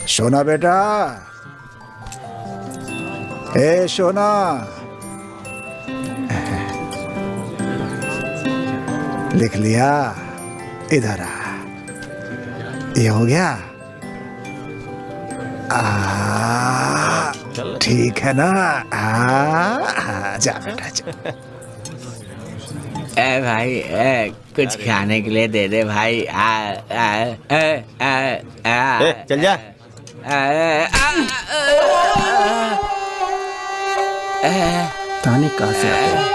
सोना बेटा, ए सोना, लिख लिया? इधर आ, ये हो गया? ठीक है ना? जा बेटा जा। ए भाई, कुछ खाने के लिए दे दे भाई। चल जा। ताने कहाँ से आते हैं?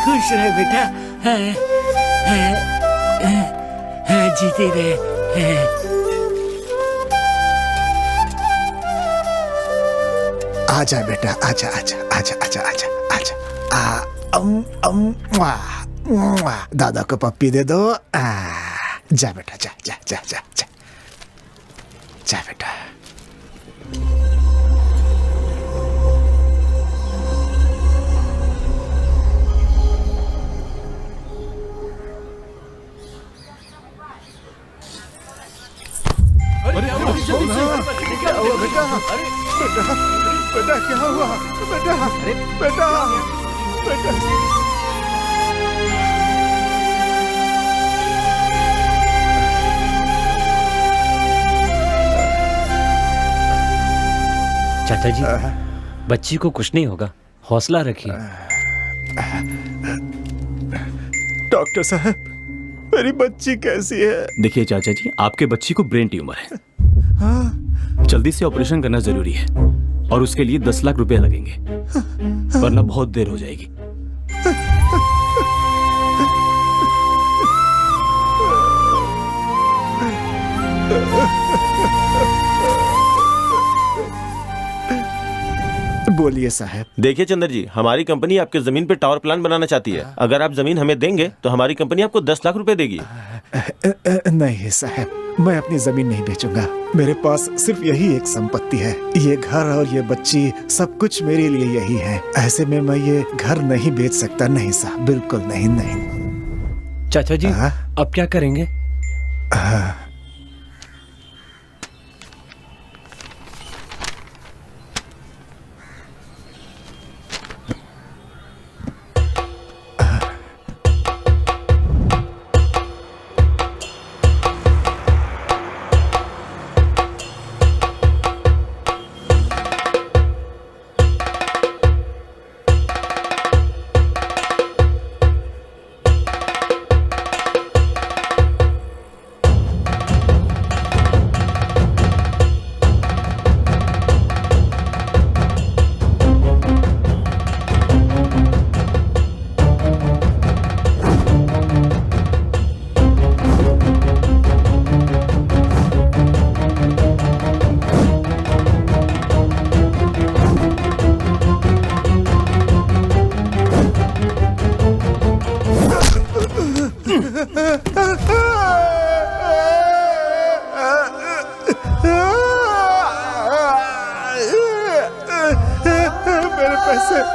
खुश रहे बेटा, जीते रहे। आजा बेटा, आजा आजा आजा आजा आजा आजा। दादा को पप्पी दे दो। जा बेटा, जा जा जा जा जा जा बेटा। बेटा क्या हुआ? बेटा बेटा बेटा चाचा जी, बच्ची को कुछ नहीं होगा, हौसला रखिए। डॉक्टर साहब, मेरी बच्ची कैसी है? देखिए चाचा जी, आपके बच्ची को ब्रेन ट्यूमर है। जल्दी से ऑपरेशन करना जरूरी है और उसके लिए 10 लाख रुपए लगेंगे, वरना बहुत देर हो जाएगी। बोलिए साहब। देखिए चंद्र जी, हमारी कंपनी आपके जमीन पे टावर प्लांट बनाना चाहती है। अगर आप जमीन हमें देंगे तो हमारी कंपनी आपको 10 लाख रुपए देगी। नहीं साहब, मैं अपनी जमीन नहीं बेचूंगा। मेरे पास सिर्फ यही एक संपत्ति है, ये घर और ये बच्ची, सब कुछ मेरे लिए यही है। ऐसे में मैं ये घर नहीं बेच सकता। नहीं साहब, बिल्कुल नहीं। नहीं चाचा जी, अब क्या करेंगे?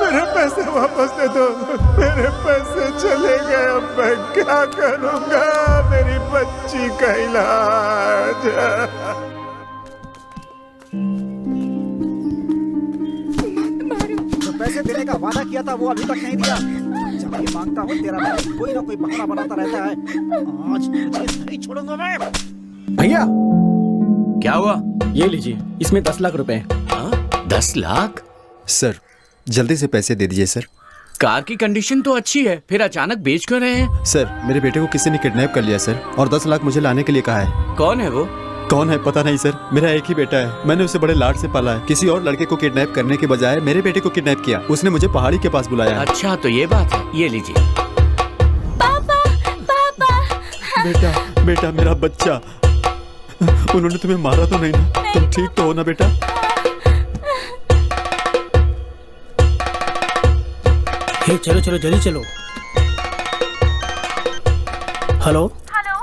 मेरे पैसे वापस दे दो। मेरे पैसे चले गए, अब मैं क्या करूंगा? मेरी बच्ची का इलाज। तो पैसे देने का वादा किया था वो अभी तक नहीं दिया। जब ये मांगता हूँ तेरा भाई कोई ना कोई बहाना बनाता रहता है। आज नहीं छोड़ूंगा मैं। भैया, क्या हुआ? ये लीजिए, इसमें 10 लाख रुपए हैं। हाँ? 10 लाख? सर जल्दी से पैसे दे दीजिए सर। कार की कंडीशन तो अच्छी है, फिर अचानक बेच क्यों रहे हैं? सर मेरे बेटे को किसी ने किडनैप कर लिया सर, और 10 लाख मुझे लाने के लिए कहा है। कौन है वो? कौन है पता नहीं सर, मेरा एक ही बेटा है, मैंने उसे बड़े लाड से पाला है। किसी और लड़के को किडनैप करने के बजाय मेरे बेटे को किडनैप किया। उसने मुझे पहाड़ी के पास बुलाया। अच्छा तो ये बात है, ये लीजिए। पापा पापा। बेटा बेटा मेरा बच्चा, उन्होंने तुम्हें मारा तो नहीं ना? तुम ठीक तो हो ना बेटा? हे चलो चलो जल्दी चलो। हेलो हेलो,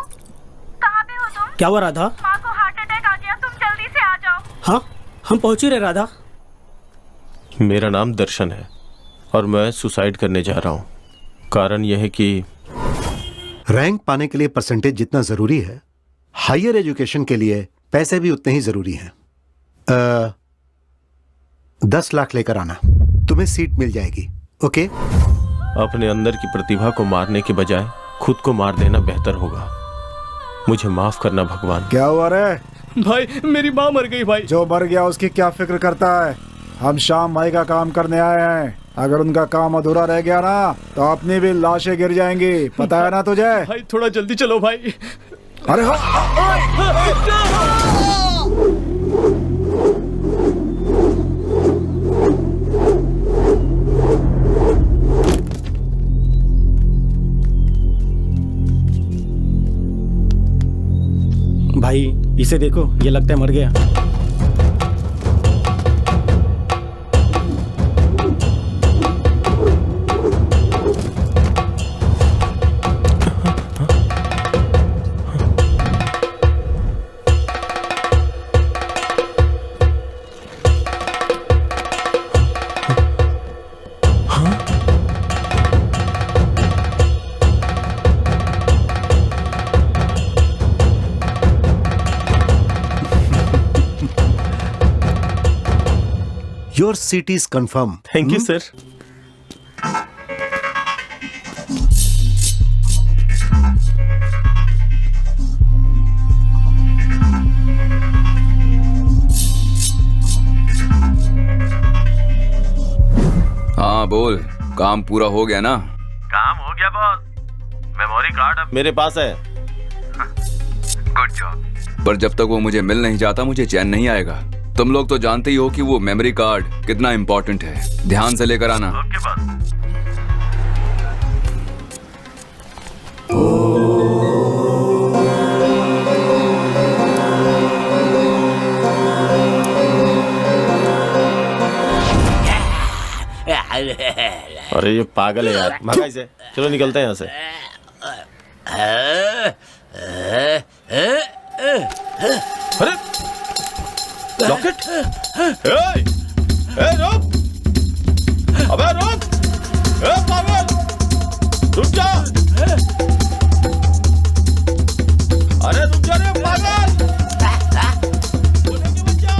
कहाँ पे हो तुम? क्या हुआ राधा? माँ को हार्ट अटैक आ गया, तुम जल्दी से आ जाओ। हाँ हम पहुंच ही रहे राधा। मेरा नाम दर्शन है और मैं सुसाइड करने जा रहा हूँ। कारण यह है कि रैंक पाने के लिए परसेंटेज जितना जरूरी है, हायर एजुकेशन के लिए पैसे भी उतने ही जरूरी हैं। 10 लाख लेकर आना, तुम्हें सीट मिल जाएगी। ओके? अपने अंदर की प्रतिभा को मारने के बजाय खुद को मार देना बेहतर होगा। मुझे माफ करना भगवान। क्या हुआ रे? भाई मेरी माँ मर गई भाई। जो मर गया उसकी क्या फिक्र करता है? हम श्याम भाई का काम करने आए हैं। अगर उनका काम अधूरा रह गया ना तो अपनी भी लाशें गिर जाएंगी, पता है ना तुझे? भाई थोड़ा जल्दी चलो भाई। अरे हो! भाई इसे देखो, ये लगता है मर गया। Your seat is confirmed. Thank you sir. हाँ बोल, काम पूरा हो गया ना? काम हो गया बॉस। मेमोरी कार्ड अब मेरे पास है। Good job. पर जब तक वो मुझे मिल नहीं जाता मुझे चैन नहीं आएगा। तुम लोग तो जानते ही हो कि वो मेमोरी कार्ड कितना इम्पोर्टेंट है। ध्यान से लेकर आना। Okay boss. अरे ये पागल है यार, भागा इसे। चलो निकलते हैं यहाँ से। अरे रॉकेट! रुक! अबे रुक! पागल! रुक जा! अरे रुक जा रे पागल! बच्चा!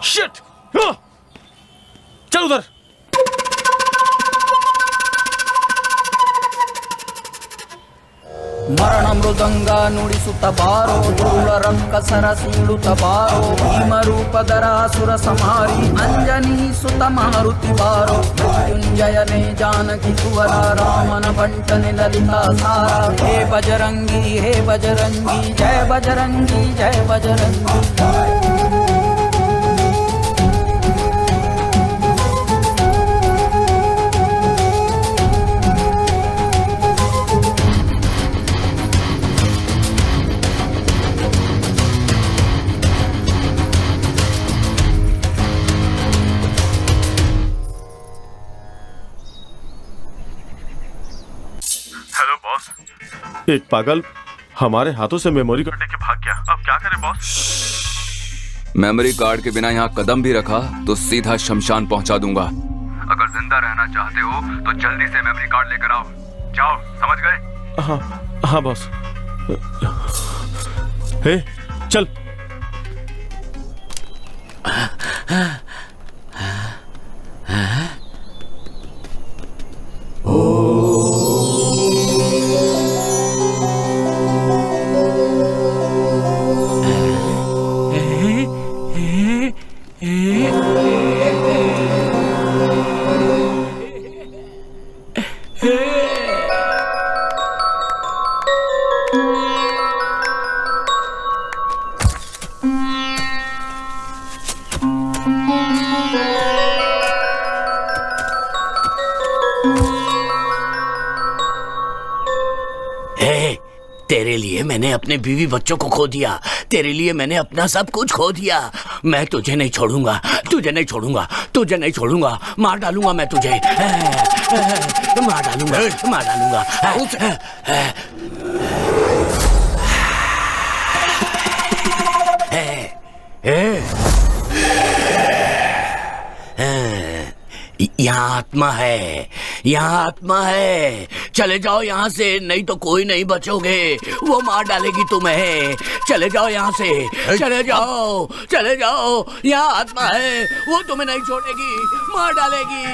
शिट! चल उधर। ಮರಣ ಮೃದಂಗ ನುಡಿಸುತ್ತ ಬಾರೋ ಧೂಳ ರಂಗ ಸರಸೀಡುತ್ತ ಬಾರೋ ಭೀಮ ರೂಪಧರ ಸುರ ಸಂಹಾರಿ ಅಂಜನಿ ಸುತ ಮಾರುತಿ ಬಾರೋ ಮೃತ್ಯುಂಜಯನೇ ಜಾನಕಿ ಕುವರ ರಾಮನ ಬಂಟನೆ ಲಲಿತಾ ಸಾರ ಹೇ ಬಜರಂಗಿ ಜಯ ಬಜರಂಗಿ ಜಯ ಬಜರಂಗಿ। Hello boss. एक पागल हमारे हाथों से मेमोरी कार्ड लेके भाग गया। अब क्या करें बॉस? मेमोरी कार्ड के बिना यहाँ कदम भी रखा तो सीधा शमशान पहुँचा दूंगा। अगर जिंदा रहना चाहते हो तो जल्दी से मेमोरी कार्ड लेकर आओ। जाओ, समझ गए? हाँ हाँ बॉस। हे चल। तेरे लिए मैंने अपने बीवी बच्चों को खो दिया, तेरे लिए मैंने अपना सब कुछ खो दिया। मैं तुझे नहीं छोड़ूंगा, तुझे नहीं छोड़ूंगा, तुझे नहीं छोड़ूंगा। मार डालूंगा मैं तुझे, मार डालूंगा, मार डालूंगा। यहाँ आत्मा है, यहाँ आत्मा है। चले जाओ यहाँ से, नहीं तो कोई नहीं बचोगे, वो मार डालेगी तुम्हें। चले जाओ यहाँ से, चले जाओ, चले जाओ। यहाँ आत्मा है, वो तुम्हें नहीं छोड़ेगी, मार डालेगी।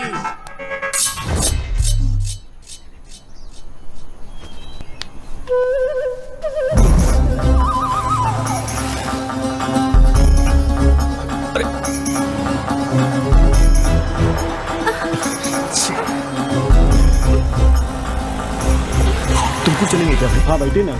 तुमको चलेंगे क्या भाई? हाँ बैठे ना।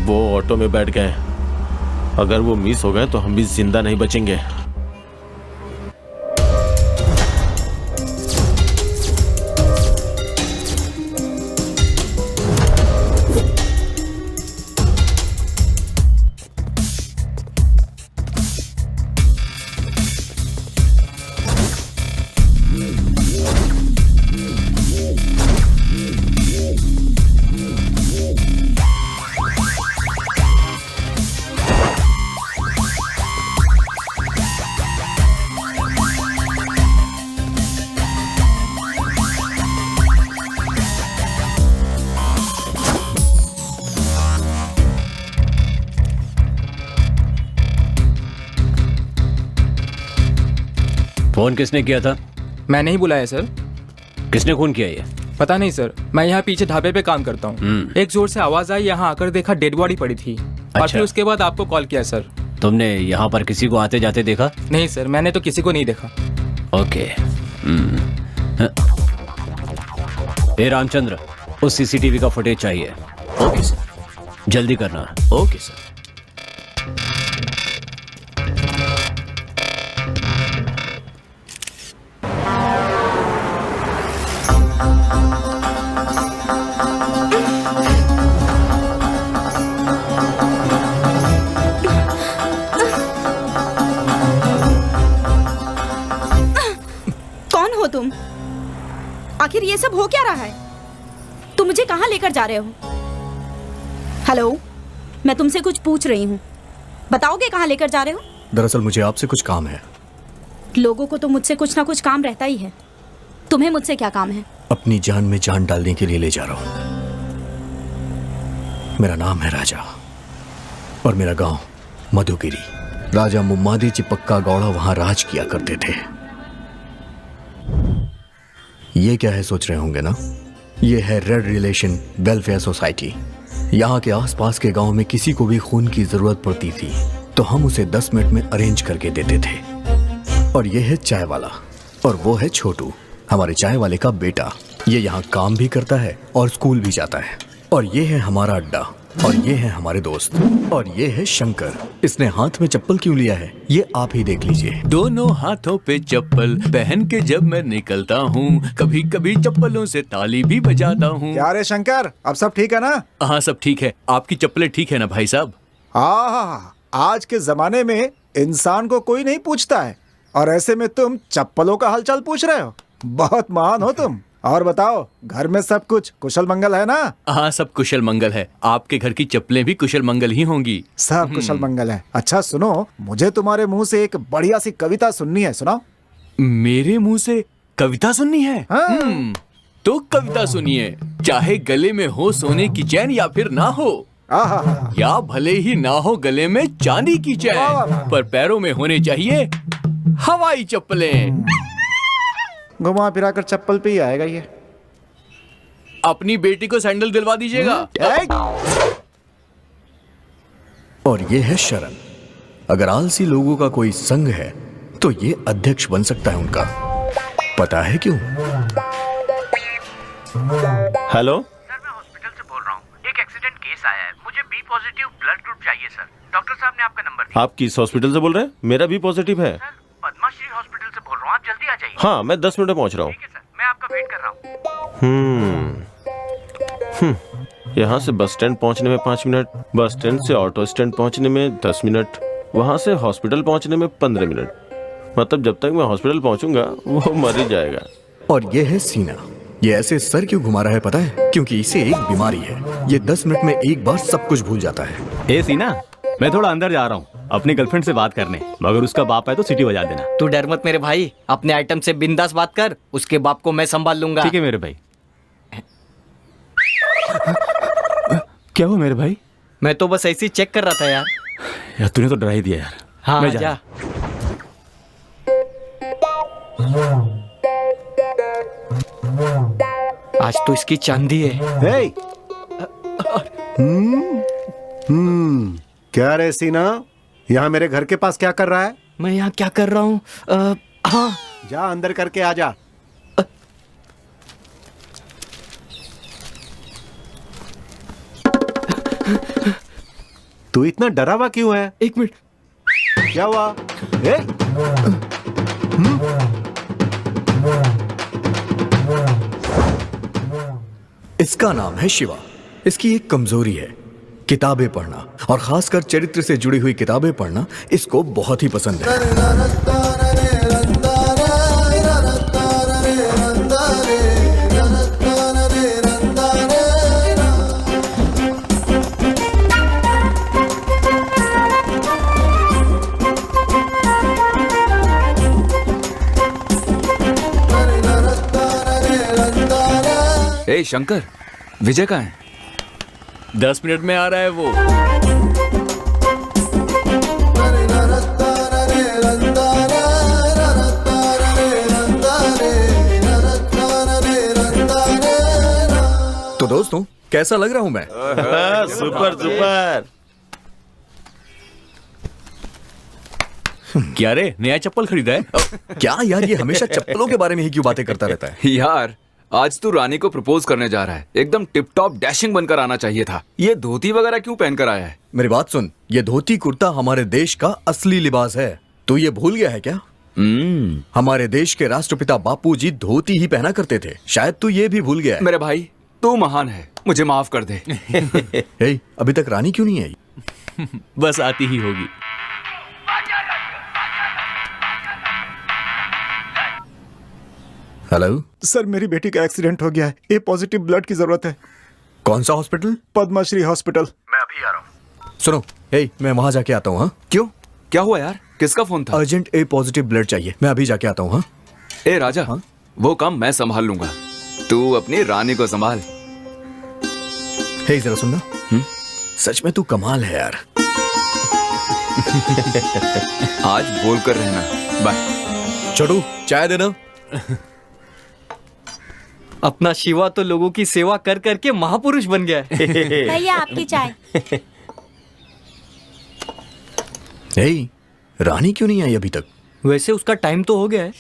वो ऑटो में बैठ गए, अगर वो मिस हो गए तो हम भी जिंदा नहीं बचेंगे। फोन किसने किया था? मैंने ही बुलाया सर। किसने खून किया ये? पता नहीं सर, मैं यहाँ पीछे ढाबे पे काम करता हूँ। एक जोर से आवाज आई, यहाँ आकर देखा डेड बॉडी पड़ी थी। और फिर उसके बाद आपको कॉल किया सर। तुमने यहाँ पर किसी को आते जाते देखा? नहीं सर, मैंने तो किसी को नहीं देखा। ओके। ए रामचंद्र, उस सीसीटीवी का फुटेज चाहिए। Okay sir. जल्दी करना। Okay sir. तुम आखिर ये सब हो क्या रहा है? तुम मुझे कहाँ लेकर जा रहे हो? हेलो, मैं तुमसे कुछ पूछ रही हूँ, बताओगे कहाँ लेकर जा रहे हो? दरअसल मुझे आपसे कुछ काम है। लोगों को तो मुझसे कुछ ना कुछ काम रहता ही है, तुम्हें मुझसे क्या काम है? अपनी जान में जान डालने के लिए ले जा रहा हूँ। मेरा नाम है राजा और मेरा गांव मधुगिरी। राजा मुम्मादी चिपक्का गौड़ा वहां राज किया करते थे। ये क्या है सोच रहे होंगे ना, ये है रेड रिलेशन वेलफेयर सोसाइटी। यहाँ के आसपास के गांव में किसी को भी खून की जरूरत पड़ती थी तो हम उसे 10 मिनट में अरेंज करके देते थे। और ये है चाय वाला और वो है छोटू, हमारे चाय वाले का बेटा। ये यहाँ काम भी करता है और स्कूल भी जाता है। और ये है हमारा अड्डा और ये है हमारे दोस्त और ये है शंकर। इसने हाथ में चप्पल क्यों लिया है ये आप ही देख लीजिए। दोनों हाथों पे चप्पल पहन के जब मैं निकलता हूँ, कभी कभी चप्पलों से ताली भी बजाता हूँ। क्या रे शंकर, अब सब ठीक है ना? हाँ सब ठीक है। आपकी चप्पलें ठीक है ना भाई साहब? हाँ, आज के जमाने में इंसान को कोई नहीं पूछता है और ऐसे में तुम चप्पलों का हालचाल पूछ रहे हो। बहुत महान हो तुम। और बताओ, घर में सब कुछ कुशल मंगल है ना? हाँ, सब कुशल मंगल है। आपके घर की चप्पलें भी कुशल मंगल ही होंगी। सब कुशल मंगल है। अच्छा सुनो, मुझे तुम्हारे मुंह से एक बढ़िया सी कविता सुननी है, सुनाओ। मेरे मुंह से कविता सुननी है? हाँ। तो कविता सुनिए। चाहे गले में हो सोने की चैन या फिर ना हो, या भले ही ना हो गले में चांदी की चैन, पर पैरों में होने चाहिए हवाई चप्पलें। घुमा फिरा कर चप्पल पे ही आएगा ये। अपनी बेटी को सैंडल दिलवा दीजिएगा। और ये है शरण। अगर आलसी लोगों का कोई संघ है तो ये अध्यक्ष बन सकता है उनका। पता है क्यों? हेलो सर, मैं हॉस्पिटल से बोल रहा हूँ। एक एक्सीडेंट केस आया है, मुझे बी पॉजिटिव ब्लड ग्रुप चाहिए सर। डॉक्टर साहब ने आपका नंबर दिया। आप किस हॉस्पिटल से बोल रहे हैं? मेरा भी पॉजिटिव है। सर, पद्माश्री हॉस्पिटल से बोल रहा हूँ, आप जल्दी आ जाइए। हाँ, मैं 10 मिनट में पहुंच रहा हूँ। ठीक है सर, मैं आपका वेट कर रहा हूँ। यहाँ से बस स्टैंड पहुँचने में 5 मिनट, बस स्टैंड से ऑटो स्टैंड पहुँचने में 10 मिनट, वहाँ से हॉस्पिटल पहुँचने में 15 मिनट। मतलब जब तक मैं हॉस्पिटल पहुँचूंगा वो मर ही जाएगा। और ये है सीना। ये ऐसे सर क्यों घुमा रहा है पता है? क्योंकि इसे एक बीमारी है। ये 10 मिनट में एक बार सब कुछ भूल जाता है। ए सीना, मैं थोड़ा अंदर जा रहा हूँ अपनी गर्लफ्रेंड से बात करने, मगर उसका बाप है तो सीटी बजा देना। तू डर मत मेरे भाई, अपने आइटम से बिंदास बात कर, उसके बाप को मैं संभाल लूंगा। ठीक है मेरे भाई। क्या हुआ मेरे भाई? मैं तो बस ऐसे ही चेक कर रहा था यार। यार तूने तो डरा ही दिया यार। हाँ मैं जा। आज तो इसकी चांदी है। क्या रे सीना, यहाँ मेरे घर के पास क्या कर रहा है? मैं यहाँ क्या कर रहा हूँ? हाँ, जा अंदर करके आ जा। तू इतना डरा हुआ क्यों है? एक मिनट। क्या हुआ? इसका नाम है शिवा। इसकी एक कमजोरी है, किताबें पढ़ना, और खासकर चरित्र से जुड़ी हुई किताबें पढ़ना इसको बहुत ही पसंद है। ए शंकर, विजय कहाँ है? 10 मिनट में आ रहा है वो। तो दोस्तों, कैसा लग रहा हूं मैं? Super super. क्या रे, नया चप्पल खरीदा है? क्या यार, ये हमेशा चप्पलों के बारे में ही क्यों बातें करता रहता है? यार, आज तू रानी को प्रपोज करने जा रहा है, एकदम टिप टॉप डैशिंग बनकर आना चाहिए था। ये धोती वगैरह क्यों पहनकर आया है? मेरी बात सुन, ये धोती कुर्ता हमारे देश का असली लिबास है। तू ये भूल गया है क्या? हमारे देश के राष्ट्रपिता बापूजी धोती ही पहना करते थे। शायद तू ये भी भूल गया है। मेरे भाई, तू महान है, मुझे माफ कर दे। हे, अभी तक रानी क्यों नहीं आई? बस आती ही होगी। हेलो सर, मेरी बेटी का एक्सीडेंट हो गया है। ए पॉजिटिव ब्लड की जरूरत है। कौन सा हॉस्पिटल? पद्माश्री हॉस्पिटल। मैं अभी आ रहा हूँ। सुनो, हे, मैं वहां जाके आता हूँ। हाँ, क्यों? क्या हुआ यार? किसका फोन था? अर्जेंट ए पॉजिटिव ब्लड चाहिए। मैं अभी जाके आता हूँ। हाँ, ए राजा, हाँ? वो काम मैं संभाल लूंगा, तू अपनी रानी को संभाल। हे, जरा सुनना। सच में तू कमाल है यार। आज बोल कर रहना। बाय। छोटू, चाय देना। अपना शिवा तो लोगों की सेवा कर करके महापुरुष बन गया है। भैया आपकी चाय। हे, रानी क्यों नहीं आई अभी तक? वैसे उसका टाइम तो हो गया है।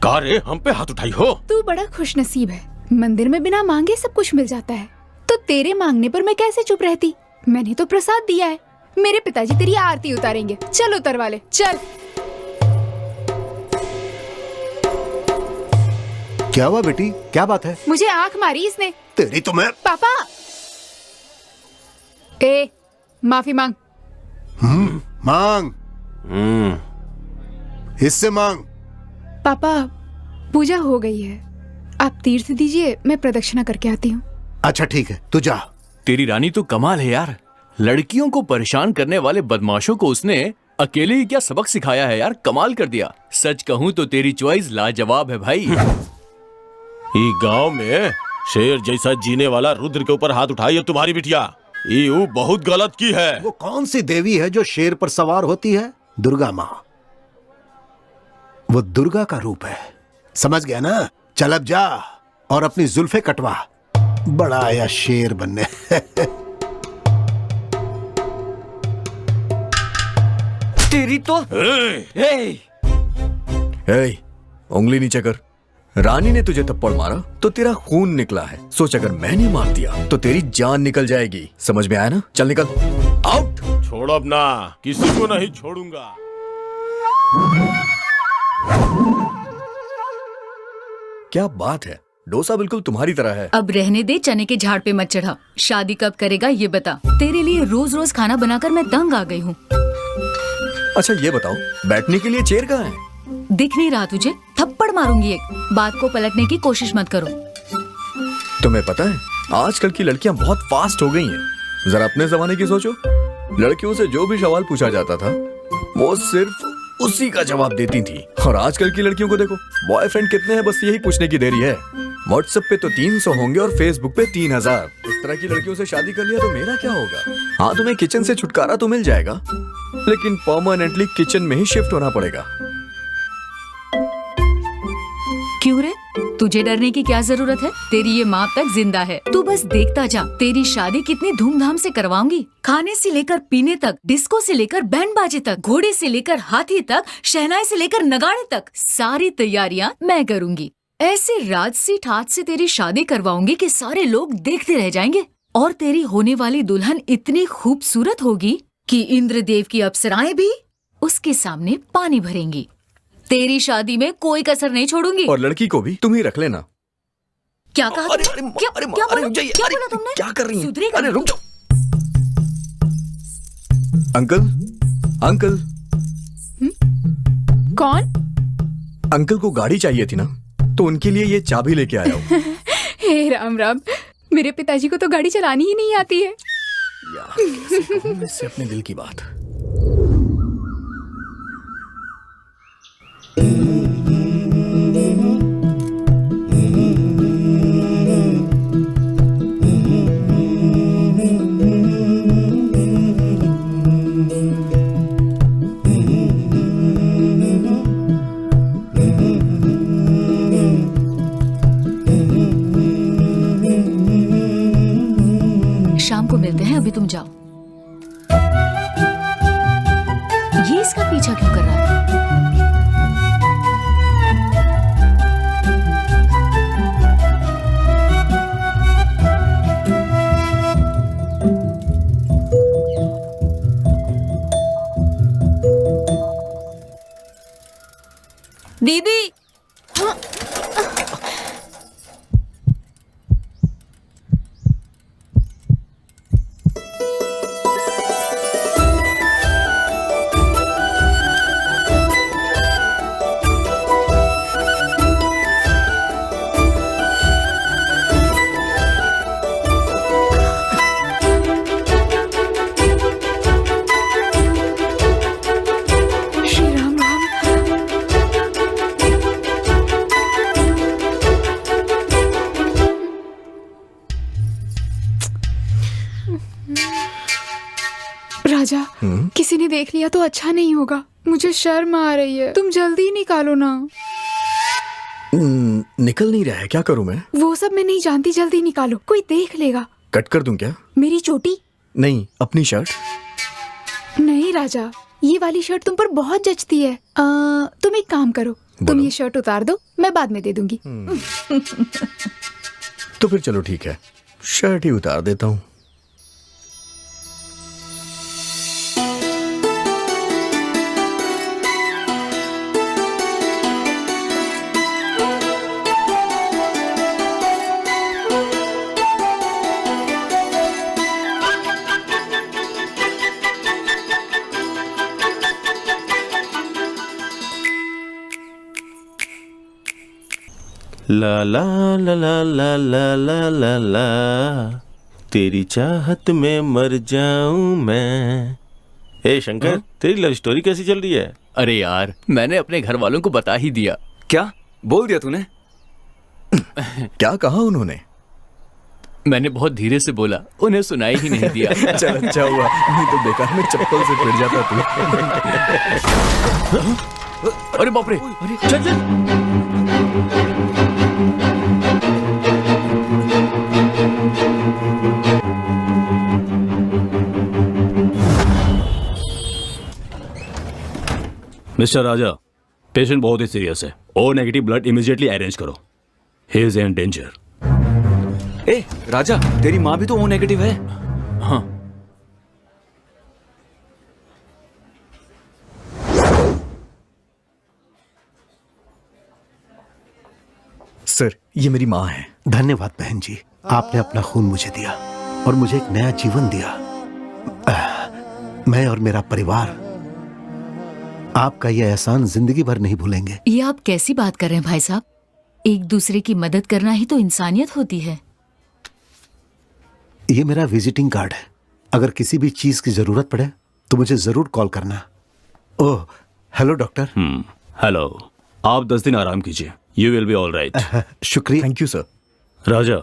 का रे, हम पे हाथ उठाई हो? तू बड़ा खुशनसीब है, मंदिर में बिना मांगे सब कुछ मिल जाता है, तो तेरे मांगने पर मैं कैसे चुप रहती? मैंने तो प्रसाद दिया है, मेरे पिताजी तेरी आरती उतारेंगे। चल उतरवा ले, चल। क्या हुआ बेटी, क्या बात है? मुझे आंख मारी इसने। तेरी तो मैं। पापा, ए, माफी मांग। मांग। इससे मांग। पापा, पूजा हो गई है, आप तीर्थ दीजिए, मैं प्रदक्षिणा करके आती हूँ। अच्छा ठीक है, तू जा। तेरी रानी तो कमाल है यार, लड़कियों को परेशान करने वाले बदमाशों को उसने अकेले ही क्या सबक सिखाया है यार, कमाल कर दिया। सच कहूँ तो तेरी चॉइस लाजवाब है भाई। ई गांव में शेर जैसा जीने वाला रुद्र के ऊपर हाथ उठाई है तुम्हारी बिटिया, ये बहुत गलत की है। वो कौन सी देवी है जो शेर पर सवार होती है? दुर्गा माँ। वो दुर्गा का रूप है, समझ गया ना? चल अब जा और अपनी जुल्फे कटवा, बड़ा आया शेर बनने। तेरी तो उंगली नीचे कर। रानी ने तुझे थप्पड़ मारा तो तेरा खून निकला है, सोच अगर मैंने मार दिया तो तेरी जान निकल जाएगी, समझ में आया ना? चल निकल, आउट। छोड़ अब ना, किसी को नहीं छोड़ूंगा। क्या बात है, डोसा बिल्कुल तुम्हारी तरह है। अब रहने दे, चने के झाड़ पे मत चढ़ा। शादी कब करेगा ये बता, तेरे लिए रोज रोज खाना बनाकर मैं तंग आ गई हूँ। अच्छा ये बताओ, बैठने के लिए चेयर कहाँ है? दिख नहीं रहा तुझे? थप्पड़ मारूंगी एक। बात को पलटने की कोशिश मत करो। तुम्हें पता है आजकल की लड़कियां बहुत फास्ट हो गई हैं। जरा अपने जमाने की सोचो, लड़कियों से जो भी सवाल पूछा जाता था वो सिर्फ उसी का जवाब देती थी, और आजकल की लड़कियों को देखो, बॉयफ्रेंड कितने हैं बस यही पूछने की देरी है। व्हाट्सएप पे तो 300 होंगे और फेसबुक पे 3000। इस तरह की लड़कियों से शादी कर लिया तो मेरा क्या होगा? हाँ, तुम्हें किचन से छुटकारा तो मिल जाएगा, लेकिन परमानेंटली किचन में ही शिफ्ट होना पड़ेगा। क्यों रे, तुझे डरने की क्या जरूरत है? तेरी ये माँ तक जिंदा है, तू बस देखता जा। तेरी शादी कितनी धूमधाम से करवाऊंगी, खाने से लेकर पीने तक, डिस्को से लेकर बैंड बाजे तक, घोड़े से लेकर हाथी तक, शहनाई से लेकर नगाड़े तक, सारी तैयारियां मैं करूंगी। ऐसे राजसी ठाट से तेरी शादी करवाऊंगी कि सारे लोग देखते रह जाएंगे, और तेरी होने वाली दुल्हन इतनी खूबसूरत होगी कि इंद्रदेव की अप्सराएं भी उसके सामने पानी भरेंगी। तेरी शादी में कोई कसर नहीं छोड़ूंगी। और लड़की को भी तुम ही रख लेना। क्या कहा? क्या बोला तुमने? क्या कर रही है? सुधरेगा? अरे रुक जाओ। Uncle, uncle. कौन? अंकल को गाड़ी चाहिए थी ना, तो उनके लिए ये चाबी लेके आया हूँ। हे राम राम, मेरे पिताजी को तो गाड़ी चलानी ही नहीं आती है। यार, कैसे कहूँ मैं इससे अपने दिल की बात। शाम को मिलते हैं, अभी तुम जाओ। ये इसका पीछा क्यों कर रहा है? दीदी, राजा, किसी ने देख लिया तो अच्छा नहीं होगा। मुझे शर्म आ रही है, तुम जल्दी निकालो ना। निकल नहीं रहा है, क्या करूं मैं? वो सब मैं नहीं जानती, जल्दी निकालो, कोई देख लेगा। कट कर दूं क्या? मेरी चोटी? नहीं, अपनी शर्ट। नहीं राजा, ये वाली शर्ट तुम पर बहुत जचती है। तुम एक काम करो, तुम ये शर्ट उतार दो, मैं बाद में दे दूंगी। तो फिर चलो ठीक है, शर्ट ही उतार देता हूँ। ला ला ला ला ला ला ला ला ला, तेरी चाहत में मर जाऊं मैं। ए शंकर, तेरी लव स्टोरी कैसी चल रही है? अरे यार, मैंने अपने घर वालों को बता ही दिया। क्या बोल दिया तूने? क्या कहा उन्होंने? मैंने बहुत धीरे से बोला, उन्हें सुनाई ही नहीं दिया। चल अच्छा हुआ, नहीं तो बेकार में चप्पल से पिट जाता तू। अरे बाप रे, चल चल। मिस्टर राजा, पेशेंट बहुत ही सीरियस है। O negative blood immediately arrange करो। He is in danger. ए राजा, तेरी माँ भी तो ओ नेगेटिव है। हाँ। सर, ये मेरी माँ है। धन्यवाद बहन जी, आपने अपना खून मुझे दिया और मुझे एक नया जीवन दिया। मैं और मेरा परिवार आपका यह एहसान जिंदगी भर नहीं भूलेंगे। ये आप कैसी बात कर रहे हैं भाई साहब? एक दूसरे की मदद करना ही तो इंसानियत होती है। ये मेरा विजिटिंग कार्ड है, अगर किसी भी चीज की जरूरत पड़े तो मुझे जरूर कॉल करना। Oh hello doctor. हेलो, आप 10 दिन आराम कीजिए, you will be all right. शुक्रिया। Thank you sir. राजा,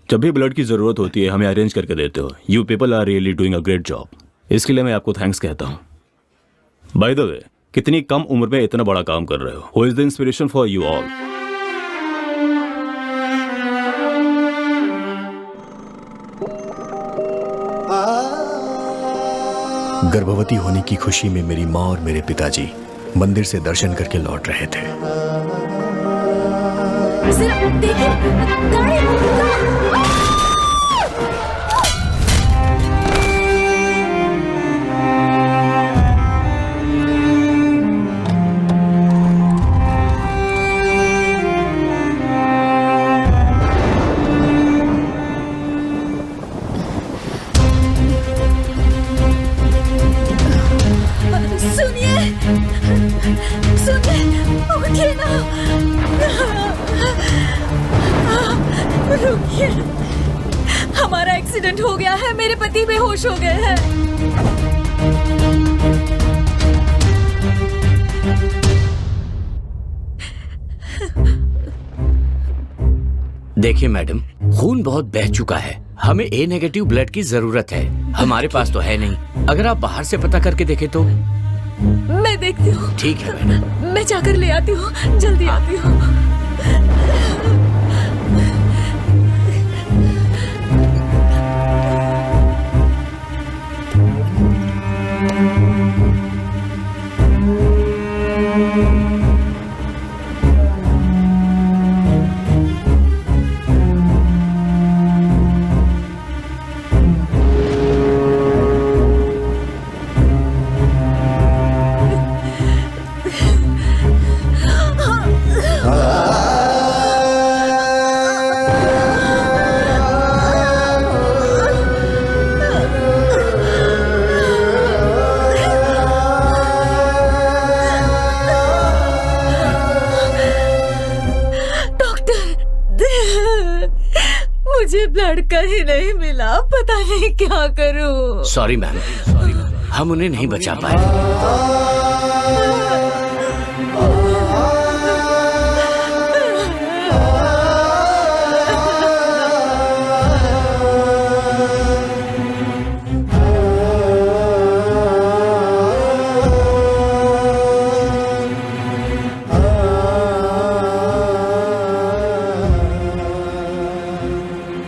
जब भी ब्लड की जरूरत होती है हमें अरेंज करके देते हो। You people are really doing a great job. इसके लिए मैं आपको थैंक्स कहता हूँ। बाय द वे, कितनी कम उम्र में इतना बड़ा काम कर रहे हो। Who is the inspiration for you all? गर्भवती होने की खुशी में मेरी माँ और मेरे पिताजी मंदिर से दर्शन करके लौट रहे थे। सिर्फ देखिए, गाड़ी उठिए ना, रुकिए, हमारा एक्सीडेंट हो गया है, मेरे पति बेहोश हो गए हैं। देखिए मैडम, खून बहुत बह चुका है, हमें ए नेगेटिव ब्लड की जरूरत है। हमारे पास तो है नहीं, अगर आप बाहर से पता करके देखें तो। मैं देखती हूँ। ठीक है मैडम, मैं जाकर ले आती हूँ, जल्दी आती हूँ। मुझे ब्लड कहीं नहीं मिला, पता नहीं क्या करूं। सॉरी मैम, हम उन्हें नहीं बचा पाए।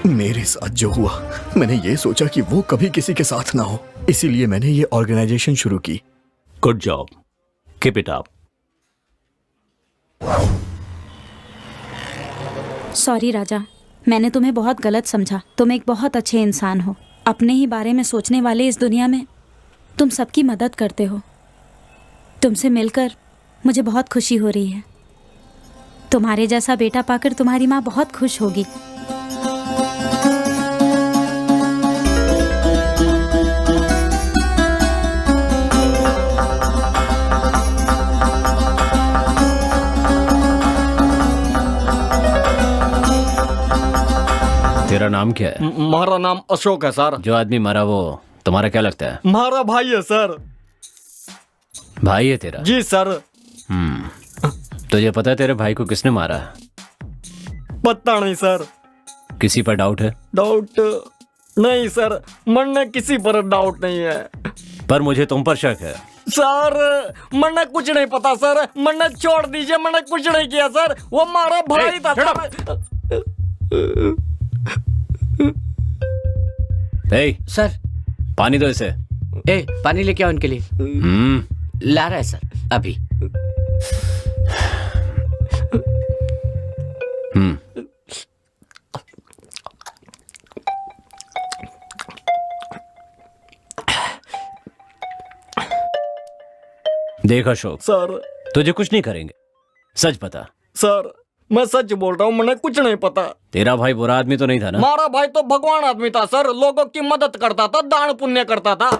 मेरे साथ जो हुआ, मैंने ये सोचा कि वो कभी किसी के साथ ना हो, इसीलिए मैंने ये ऑर्गेनाइजेशन शुरू की। Good job, keep it up. Sorry Raja, मैंने तुम्हें बहुत गलत समझा। तुम एक बहुत अच्छे इंसान हो। अपने ही बारे में सोचने वाले इस दुनिया में तुम सबकी मदद करते हो। तुमसे मिलकर मुझे बहुत खुशी हो रही है। तुम्हारे जैसा बेटा पाकर तुम्हारी माँ बहुत खुश होगी। तेरा नाम क्या है? हमारा नाम अशोक है सर। जो आदमी मरा वो तुम्हारा क्या लगता है? हमारा भाई है सर। भाई है तेरा? जी सर। तुझे पता है तेरे भाई को किसने मारा है? पता नहीं सर। किसी पर डाउट है? डाउट नहीं सर, मन किसी पर डाउट नहीं है। पर मुझे तुम पर शक है। सर मैंने कुछ नहीं पता सर, मैंने छोड़ दीजिए, मैंने कुछ नहीं किया सर। वो हमारा भाई था। सर पानी दो इसे। पानी लेके आओ इनके लिए। ला रहा है सर अभी। देख अशोक सर, तुझे कुछ नहीं करेंगे, सच बता। सर मैं सच बोल रहा हूँ, मैंने कुछ नहीं पता। तेरा भाई बुरा आदमी तो नहीं था ना? हमारा भाई तो भगवान आदमी था सर, लोगों की मदद करता था, दान पुण्य करता था।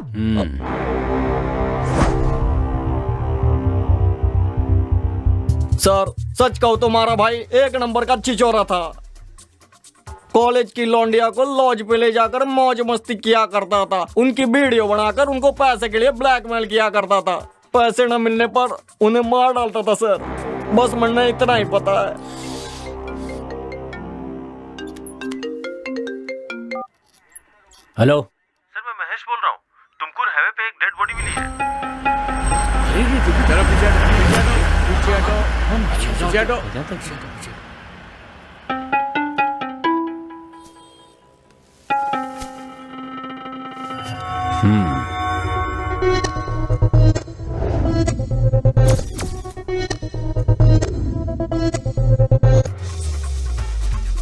सर सच कहूँ तो हमारा भाई एक नंबर का छिछोरा था। कॉलेज की लौंडिया को लॉज पे ले जाकर मौज मस्ती किया करता था, उनकी वीडियो बनाकर उनको पैसे के लिए ब्लैकमेल किया करता था। पैसे न मिलने पर उन्हें मार डालता था सर। बस मैंने इतना ही पता है। हेलो सर, मैं महेश बोल रहा हूँ। तुमकुर हाईवे पे एक डेड बॉडी मिली है।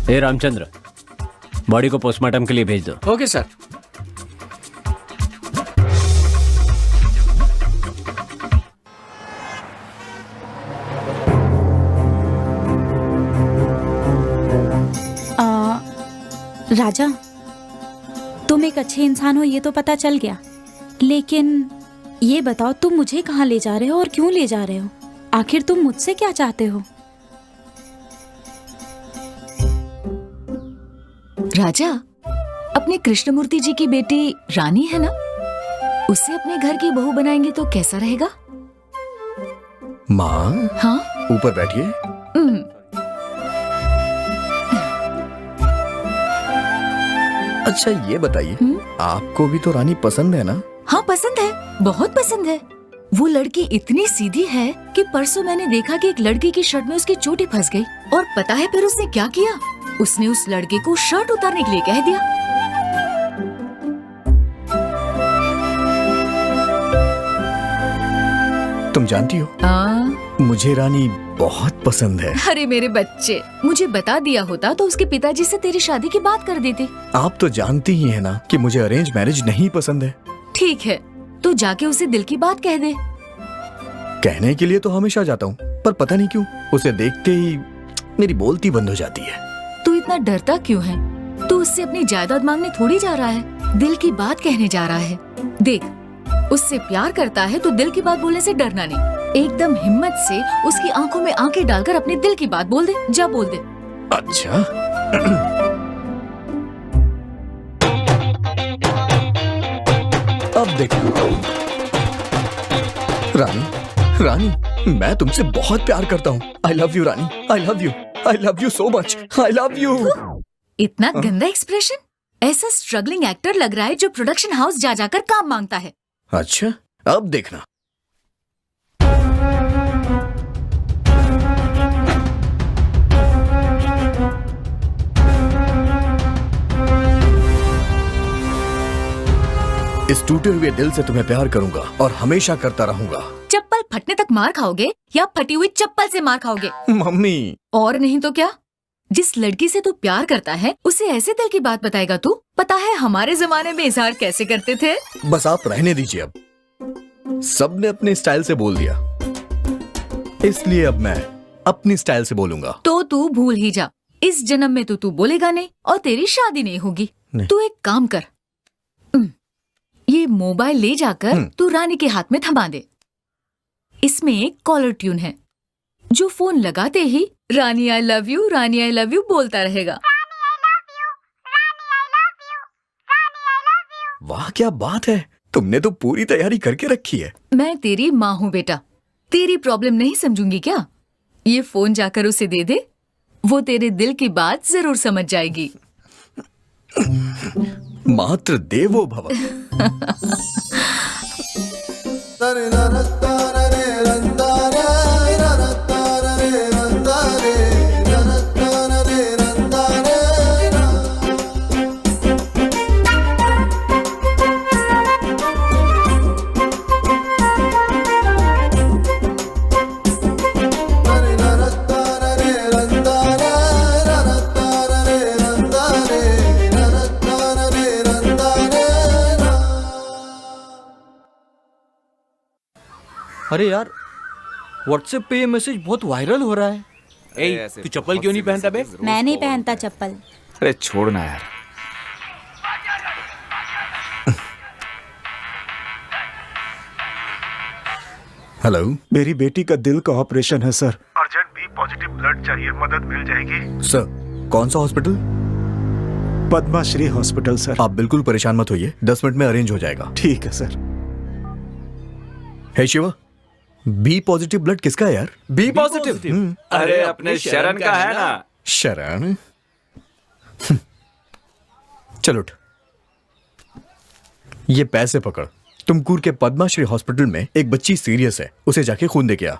ए रामचंद्र, बॉडी को पोस्टमार्टम के लिए भेज दो। Okay sir. राजा, तुम एक अच्छे इंसान हो ये तो पता चल गया, लेकिन ये बताओ तुम मुझे कहाँ ले जा रहे हो और क्यों ले जा रहे हो? आखिर तुम मुझसे क्या चाहते हो? राजा, अपने कृष्णमूर्ति जी की बेटी रानी है ना, उसे अपने घर की बहू बनाएंगे तो कैसा रहेगा? माँ, हाँ ऊपर बैठिए। अच्छा ये बताइए, आपको भी तो रानी पसंद है ना? हाँ पसंद है, बहुत पसंद है। वो लड़की इतनी सीधी है कि परसों मैंने देखा कि एक लड़की की शर्ट में उसकी चोटी फंस गई, और पता है फिर उसने क्या किया? उसने उस लड़के को शर्ट उतारने के लिए कह दिया। तुम जानती हो, मुझे रानी बहुत पसंद है। अरे मेरे बच्चे, मुझे बता दिया होता तो उसके पिताजी से तेरी शादी की बात कर देती। आप तो जानती ही है ना कि मुझे अरेंज मैरिज नहीं पसंद है। ठीक है, तो जाके उसे दिल की बात कह दे। कहने के लिए तो हमेशा जाता हूँ, पर पता नहीं क्यों उसे देखते ही मेरी बोलती बंद हो जाती है। तू इतना डरता क्यों है? तू उससे अपनी जायदाद मांगने थोड़ी जा रहा है, दिल की बात कहने जा रहा है। देख, उससे प्यार करता है तो दिल की बात बोलने से डरना नहीं। एकदम हिम्मत से उसकी आंखों में आंखें डालकर अपने दिल की बात बोल दे। जा बोल दे। अच्छा अब देखो रानी, रानी मैं तुमसे बहुत प्यार करता हूँ। आई love you Rani, I love you, I love you so much, I love you. इतना गंदा एक्सप्रेशन, ऐसा स्ट्रगलिंग एक्टर लग रहा है जो प्रोडक्शन हाउस जा जाकर काम मांगता है। अच्छा अब देखना। इस टूटे हुए दिल से तुम्हें प्यार करूंगा और हमेशा करता रहूंगा। चप्पल फटने तक मार खाओगे या फटी हुई चप्पल से मार खाओगे? मम्मी। और नहीं तो क्या? जिस लड़की से तू प्यार करता है उसे ऐसे दिल की बात बताएगा तू? पता है हमारे जमाने में इजहार कैसे करते थे? बस आप रहने दीजिए, अब सबने अपने स्टाइल से बोल दिया, इसलिए अब मैं अपनी स्टाइल से बोलूंगा। तो तू भूल ही जा, इस जन्म में तो तू बोलेगा नहीं और तेरी शादी नहीं होगी। तू एक काम कर, ये मोबाइल ले जाकर तू रानी के हाथ में थमा दे। इसमें एक कॉलर ट्यून है जो फोन लगाते ही Rani I love you, Rani I love you बोलता रहेगा। वाह क्या बात है, तुमने तो पूरी तैयारी करके रखी है। मैं तेरी माँ हूँ बेटा, तेरी प्रॉब्लम नहीं समझूंगी क्या? ये फोन जाकर उसे दे दे, वो तेरे दिल की बात जरूर समझ जाएगी। मात्र देवो भव। अरे यार, व्हाट्सएप पे ये मैसेज बहुत वायरल हो रहा है। ए, तू चप्पल क्यों नहीं पहनता बे? मैं नहीं पहनता चप्पल। अरे छोड़ना यार। हेलो, मेरी बेटी का दिल का ऑपरेशन है sir. Urgent B positive blood चाहिए, मदद मिल जाएगी? सर, कौन सा हॉस्पिटल? Padma Shri hospital sir. आप बिल्कुल परेशान मत होइए, 10 मिनट में अरेंज हो जाएगा। ठीक है सर। हे शिवा, बी पॉजिटिव ब्लड किसका है यार? B positive? अरे अपने शरण का है ना। शरण? चलो उठ, ये पैसे पकड़। तुमकुर के पद्माश्री हॉस्पिटल में एक बच्ची सीरियस है, उसे जाके खून दे के आ।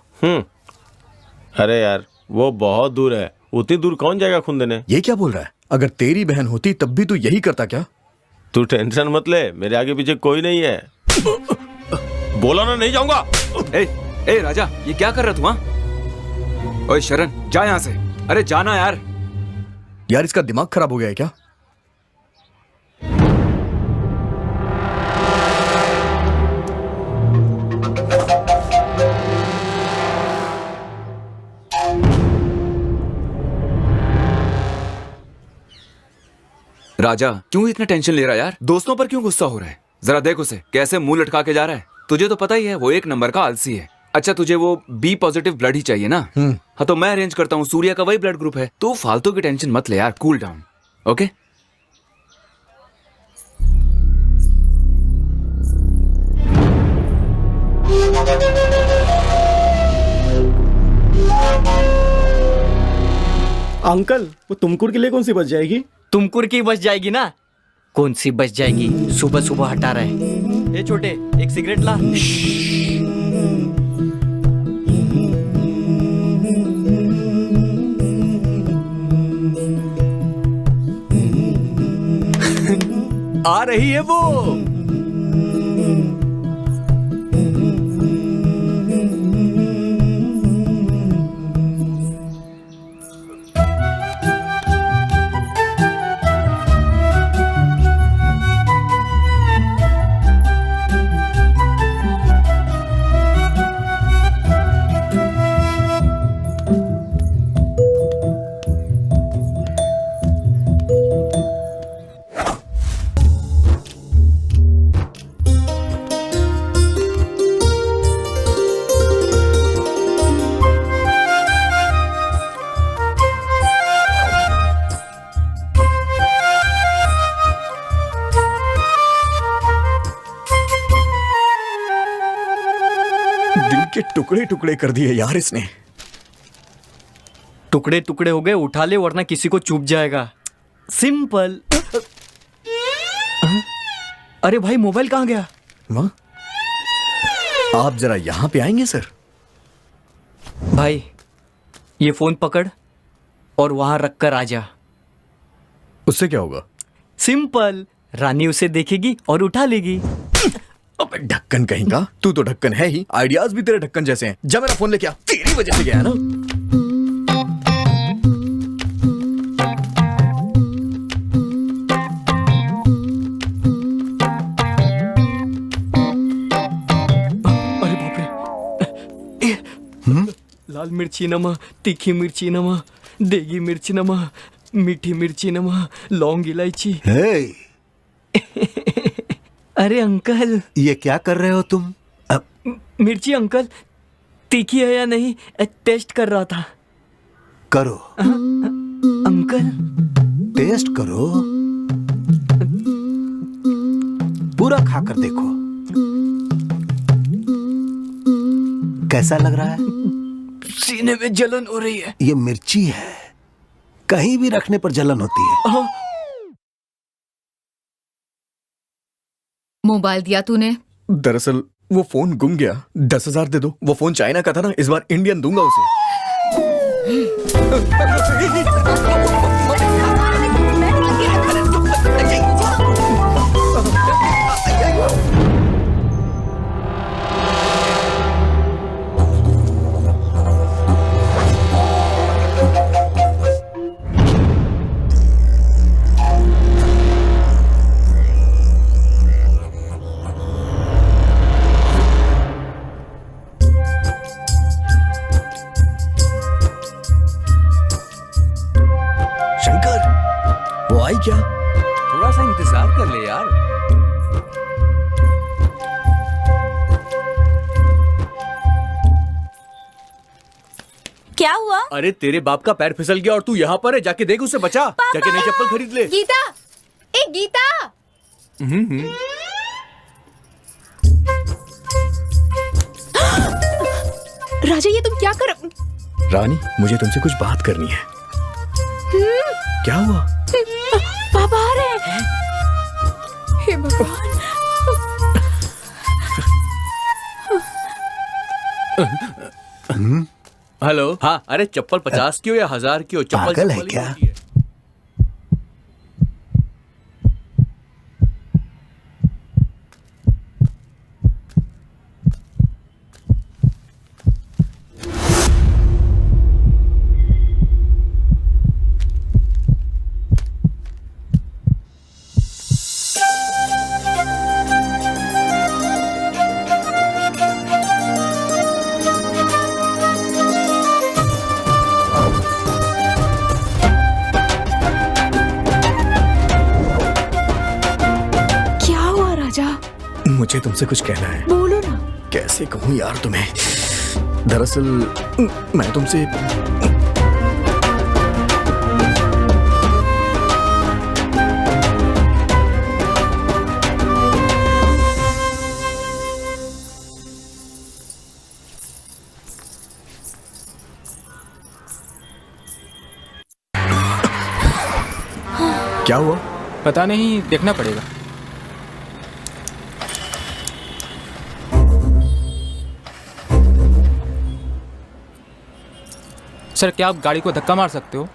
अरे यार वो बहुत दूर है, उतनी दूर कौन जाएगा खून देने? ये क्या बोल रहा है? अगर तेरी बहन होती तब भी तू यही करता क्या? तू टेंशन मत ले, मेरे आगे पीछे कोई नहीं है। बोला ना नहीं जाऊंगा। ए राजा, ये क्या कर रहा तू? हाँ, ओए शरण जा यहाँ से। अरे जाना यार। यार इसका दिमाग खराब हो गया है क्या? राजा क्यों इतना टेंशन ले रहा है यार? दोस्तों पर क्यों गुस्सा हो रहा है? जरा देख उसे कैसे मुंह लटका के जा रहा है। तुझे तो पता ही है वो एक नंबर का आलसी है। अच्छा तुझे वो बी पॉजिटिव ब्लड ही चाहिए ना? हाँ तो मैं अरेंज करता हूँ, सूर्या का वही ब्लड ग्रुप है। तू फालतू की टेंशन मत ले यार, कूल डाउन। ओके अंकल, वो तुमकुर के लिए कौन सी बच जाएगी? तुमकुर की बच जाएगी ना। कौन सी बच जाएगी? सुबह सुबह हटा रहे। ए छोटे, एक सिगरेट ला। आ रही है वो। टुकड़े टुकड़े कर दिए यार इसने। टुकड़े टुकड़े हो गए, उठा ले वरना किसी को चुभ जाएगा। सिंपल। अरे भाई मोबाइल कहाँ गया? वाह, आप जरा यहां पे आएंगे सर? भाई ये फोन पकड़ और वहां रख कर आ जा। उससे क्या होगा? सिंपल, रानी उसे देखेगी और उठा लेगी। अबे ढक्कन कहीं का, तू तो ढक्कन है ही, आइडियाज भी तेरे ढक्कन जैसे हैं। जा मेरा फोन लेके आ, तेरी वजह से गया है ना। अरे बाप रे। लाल मिर्ची नमा, तीखी मिर्ची नमा, देगी मिर्ची नमा, मीठी मिर्ची नमा, लौंग इलायची। अरे अंकल, ये क्या कर रहे हो तुम? मिर्ची अंकल तीखी है या नहीं टेस्ट कर रहा था। करो अंकल, टेस्ट करो, पूरा खाकर देखो कैसा लग रहा है। सीने में जलन हो रही है। ये मिर्ची है, कहीं भी रखने पर जलन होती है। मोबाइल दिया तूने? दरअसल वो फोन गुम गया। 10,000 दे दो। वो फोन चाइना का था ना, इस बार इंडियन दूंगा उसे। वो आई क्या? थोड़ा सा इंतजार कर ले यार। क्या हुआ? अरे तेरे बाप का पैर फिसल गया और तू यहाँ पर है, जाके देख उसे बचा। जाके नई चप्पल खरीद ले। गीता, ए गीता। राजा ये तुम क्या कर? रानी, मुझे तुमसे कुछ बात करनी है। क्या हुआ? पापा आ रहे हैं। हे भगवान। हेलो। हाँ, अरे चप्पल 50 की हो या 1000 की हो, चप्पल पागल है चप्पल ही क्या? होती है। मुझे तुमसे कुछ कहना है। बोलो ना। कैसे कहूँ यार तुम्हें? दरअसल मैं तुमसे क्या हुआ? पता नहीं, देखना पड़ेगा। सर, क्या आप गाड़ी को धक्का मार सकते हो?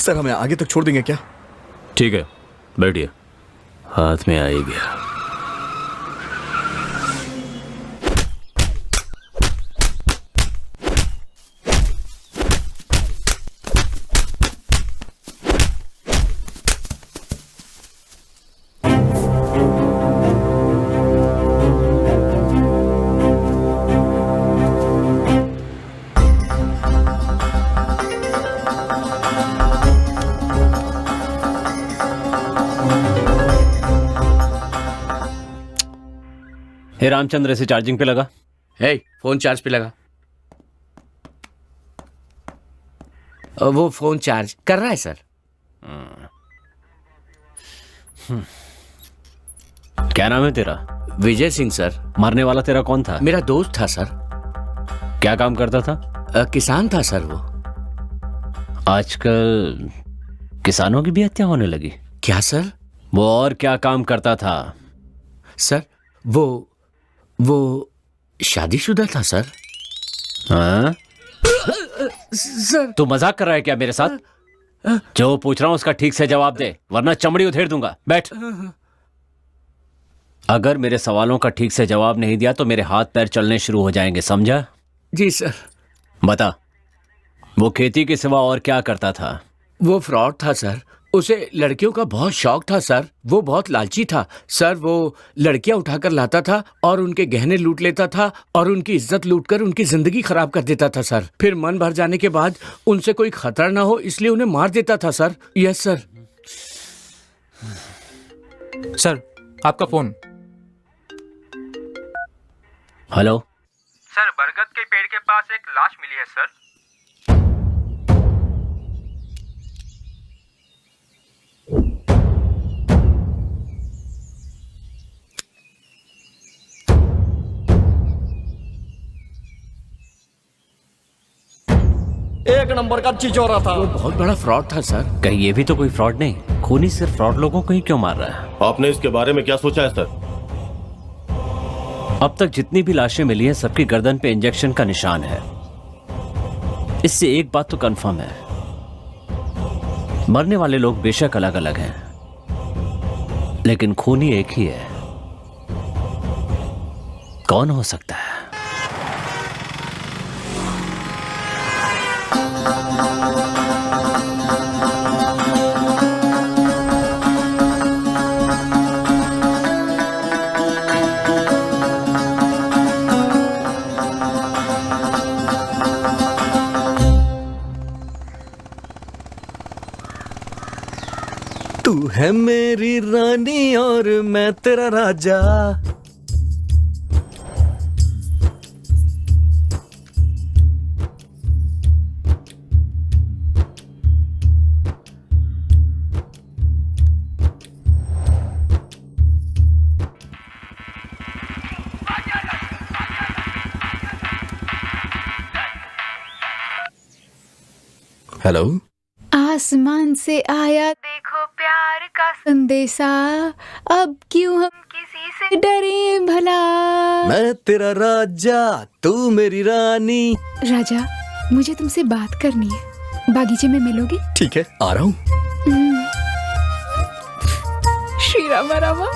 सर हमें आगे तक छोड़ देंगे क्या? ठीक है, बैठिए। हाथ में आ ही गया। हे रामचंद्र, इसे चार्जिंग पे लगा। हे, फोन चार्ज पे लगा। वो फोन चार्ज कर रहा है सर। क्या नाम है तेरा? विजय सिंह सर। मरने वाला तेरा कौन था? मेरा दोस्त था सर। क्या काम करता था? किसान था सर वो। आजकल किसानों की भी हत्या होने लगी। क्या सर? वो और क्या काम करता था? सर वो शादीशुदा था सर। हाँ? सर तू मजाक कर रहा है क्या मेरे साथ? जो पूछ रहा हूं उसका ठीक से जवाब दे, वरना चमड़ी उधेड़ दूंगा। बैठ। अगर मेरे सवालों का ठीक से जवाब नहीं दिया तो मेरे हाथ पैर चलने शुरू हो जाएंगे, समझा? जी सर। बता, वो खेती के सिवा और क्या करता था? वो फ्रॉड था सर। उसे लड़कियों का बहुत शौक था सर। वो बहुत लालची था सर। वो लड़कियां उठाकर लाता था और उनके गहने लूट लेता था और उनकी इज्जत लूटकर उनकी जिंदगी खराब कर देता था सर। फिर मन भर जाने के बाद उनसे कोई खतरा ना हो इसलिए उन्हें मार देता था सर। Yes sir. सर, आपका फोन। हेलो सर, बरगद के पेड़ के पास एक लाश मिली है सर। एक नंबर का चिचोरा था। वो बहुत बड़ा फ्रॉड था सर। कहीं ये भी तो कोई फ्रॉड नहीं? खूनी सिर्फ फ्रॉड लोगों को ही क्यों मार रहा है? आपने इसके बारे में क्या सोचा है सर? अब तक जितनी भी लाशें मिली हैं सबकी गर्दन पे इंजेक्शन का निशान है। इससे एक बात तो कंफर्म है, मरने वाले लोग बेशक अलग अलग हैं, लेकिन खूनी एक ही है। कौन हो सकता है? तू है मेरी रानी और मैं तेरा राजा। हेलो, आसमान से आया देखो प्यार का संदेशा, अब क्यों हम किसी से डरे भला। मैं तेरा राजा, तू मेरी रानी। राजा, मुझे तुमसे बात करनी है। बागीचे में मिलोगे? ठीक है, आ रहा हूँ। श्री रामा रामा।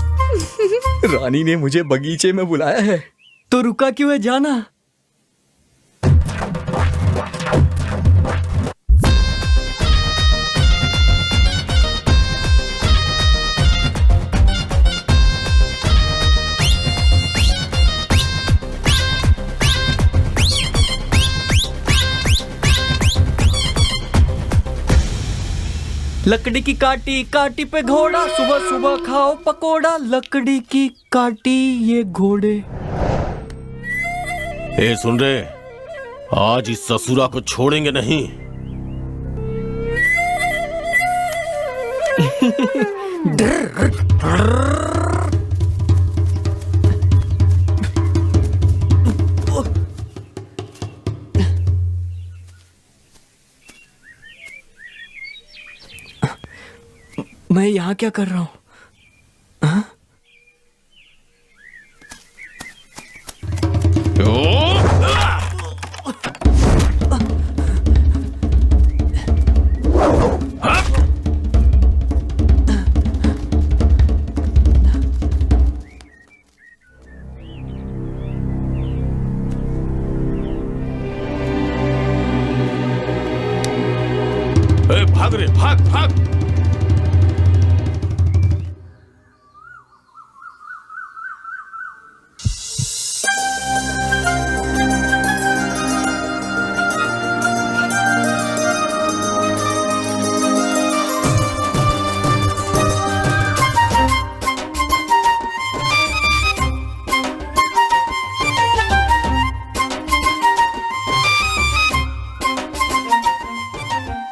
रानी ने मुझे बगीचे में बुलाया है। तो रुका क्यों है, जाना। लकड़ी की काटी काटी पे घोड़ा, सुबह सुबह खाओ पकोड़ा। लकड़ी की काटी ये घोड़े। ए सुन रहे, आज इस ससुरा को छोड़ेंगे नहीं। मैं यहाँ क्या कर रहा हूँ? भाग रे, भाग भाग।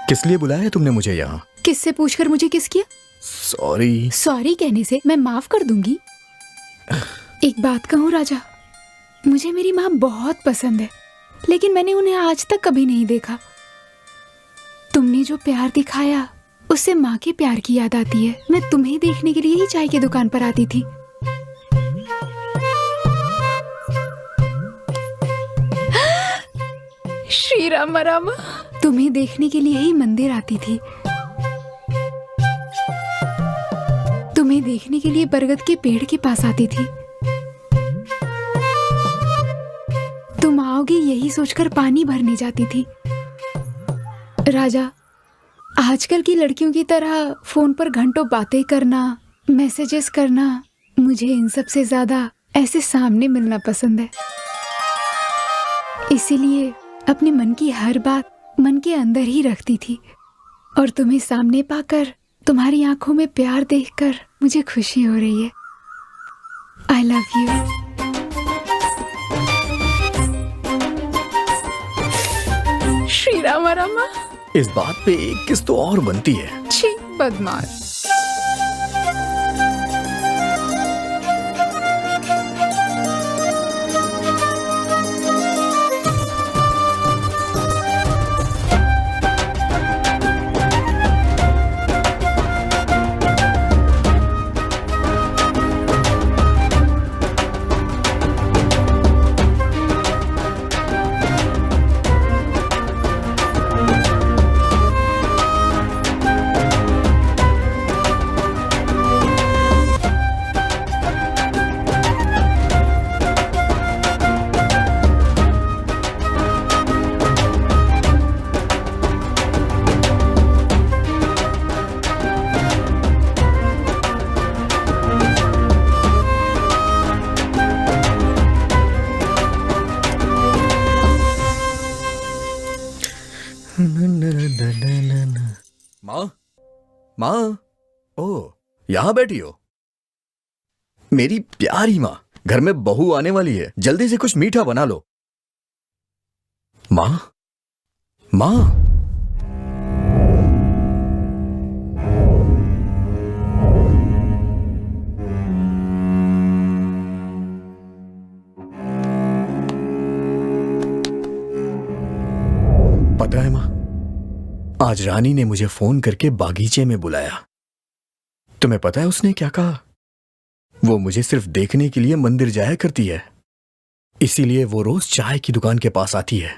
किस लिए बुलाया तुमने मुझे यहाँ? किससे पूछकर मुझे किस किया? सॉरी। सॉरी कहने से मैं माफ कर दूंगी। एक बात कहूँ राजा, मुझे मेरी माँ बहुत पसंद है, लेकिन मैंने उन्हें आज तक कभी नहीं देखा। तुमने जो प्यार दिखाया उससे माँ के प्यार की याद आती है। मैं तुम्हें देखने के लिए ही चाय की दुकान पर आती थी। श्री रामा रामा, तुम्हें देखने के लिए ही मंदिर आती थी। तुम्हें देखने के लिए बरगद के पेड़ के पास आती थी। तुम आओगे यही सोचकर पानी भरने जाती थी। राजा, आजकल की लड़कियों की तरह फोन पर घंटों बातें करना, मैसेजेस करना, मुझे इन सब से ज्यादा ऐसे सामने मिलना पसंद है। इसीलिए अपने मन की हर बात मन के अंदर ही रखती थी, और तुम्हें सामने पाकर, तुम्हारी आंखों में प्यार देखकर मुझे खुशी हो रही है। आई लव यू। श्री रामा रामा। इस बात पे एक किस तो और बनती है। छी, बदमाश। माँ, माँ, ओ, यहाँ बैठी हो? मेरी प्यारी माँ, घर में बहू आने वाली है, जल्दी से कुछ मीठा बना लो। माँ, माँ। पता है माँ, आज रानी ने मुझे फोन करके बागीचे में बुलाया। तुम्हें पता है उसने क्या कहा? वो मुझे सिर्फ देखने के लिए मंदिर जाया करती है, इसीलिए वो रोज चाय की दुकान के पास आती है,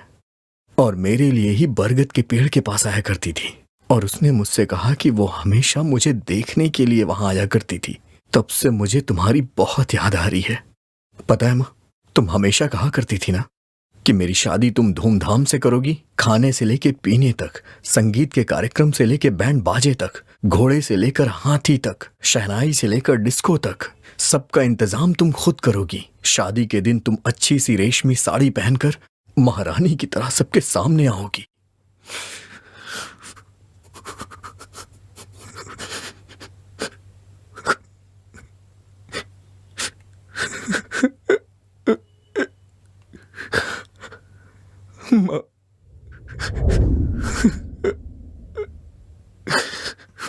और मेरे लिए ही बरगद के पेड़ के पास आया करती थी। और उसने मुझसे कहा कि वो हमेशा मुझे देखने के लिए वहां आया करती थी। तब से मुझे तुम्हारी बहुत याद आ रही है। पता है माँ, तुम हमेशा कहा करती थी ना कि मेरी शादी तुम धूमधाम से करोगी, खाने से लेके पीने तक, संगीत के कार्यक्रम से लेके बैंड बाजे तक, घोड़े से लेकर हाथी तक, शहनाई से लेकर डिस्को तक, सबका इंतजाम तुम खुद करोगी। शादी के दिन तुम अच्छी सी रेशमी साड़ी पहनकर महारानी की तरह सबके सामने आओगी। माँ,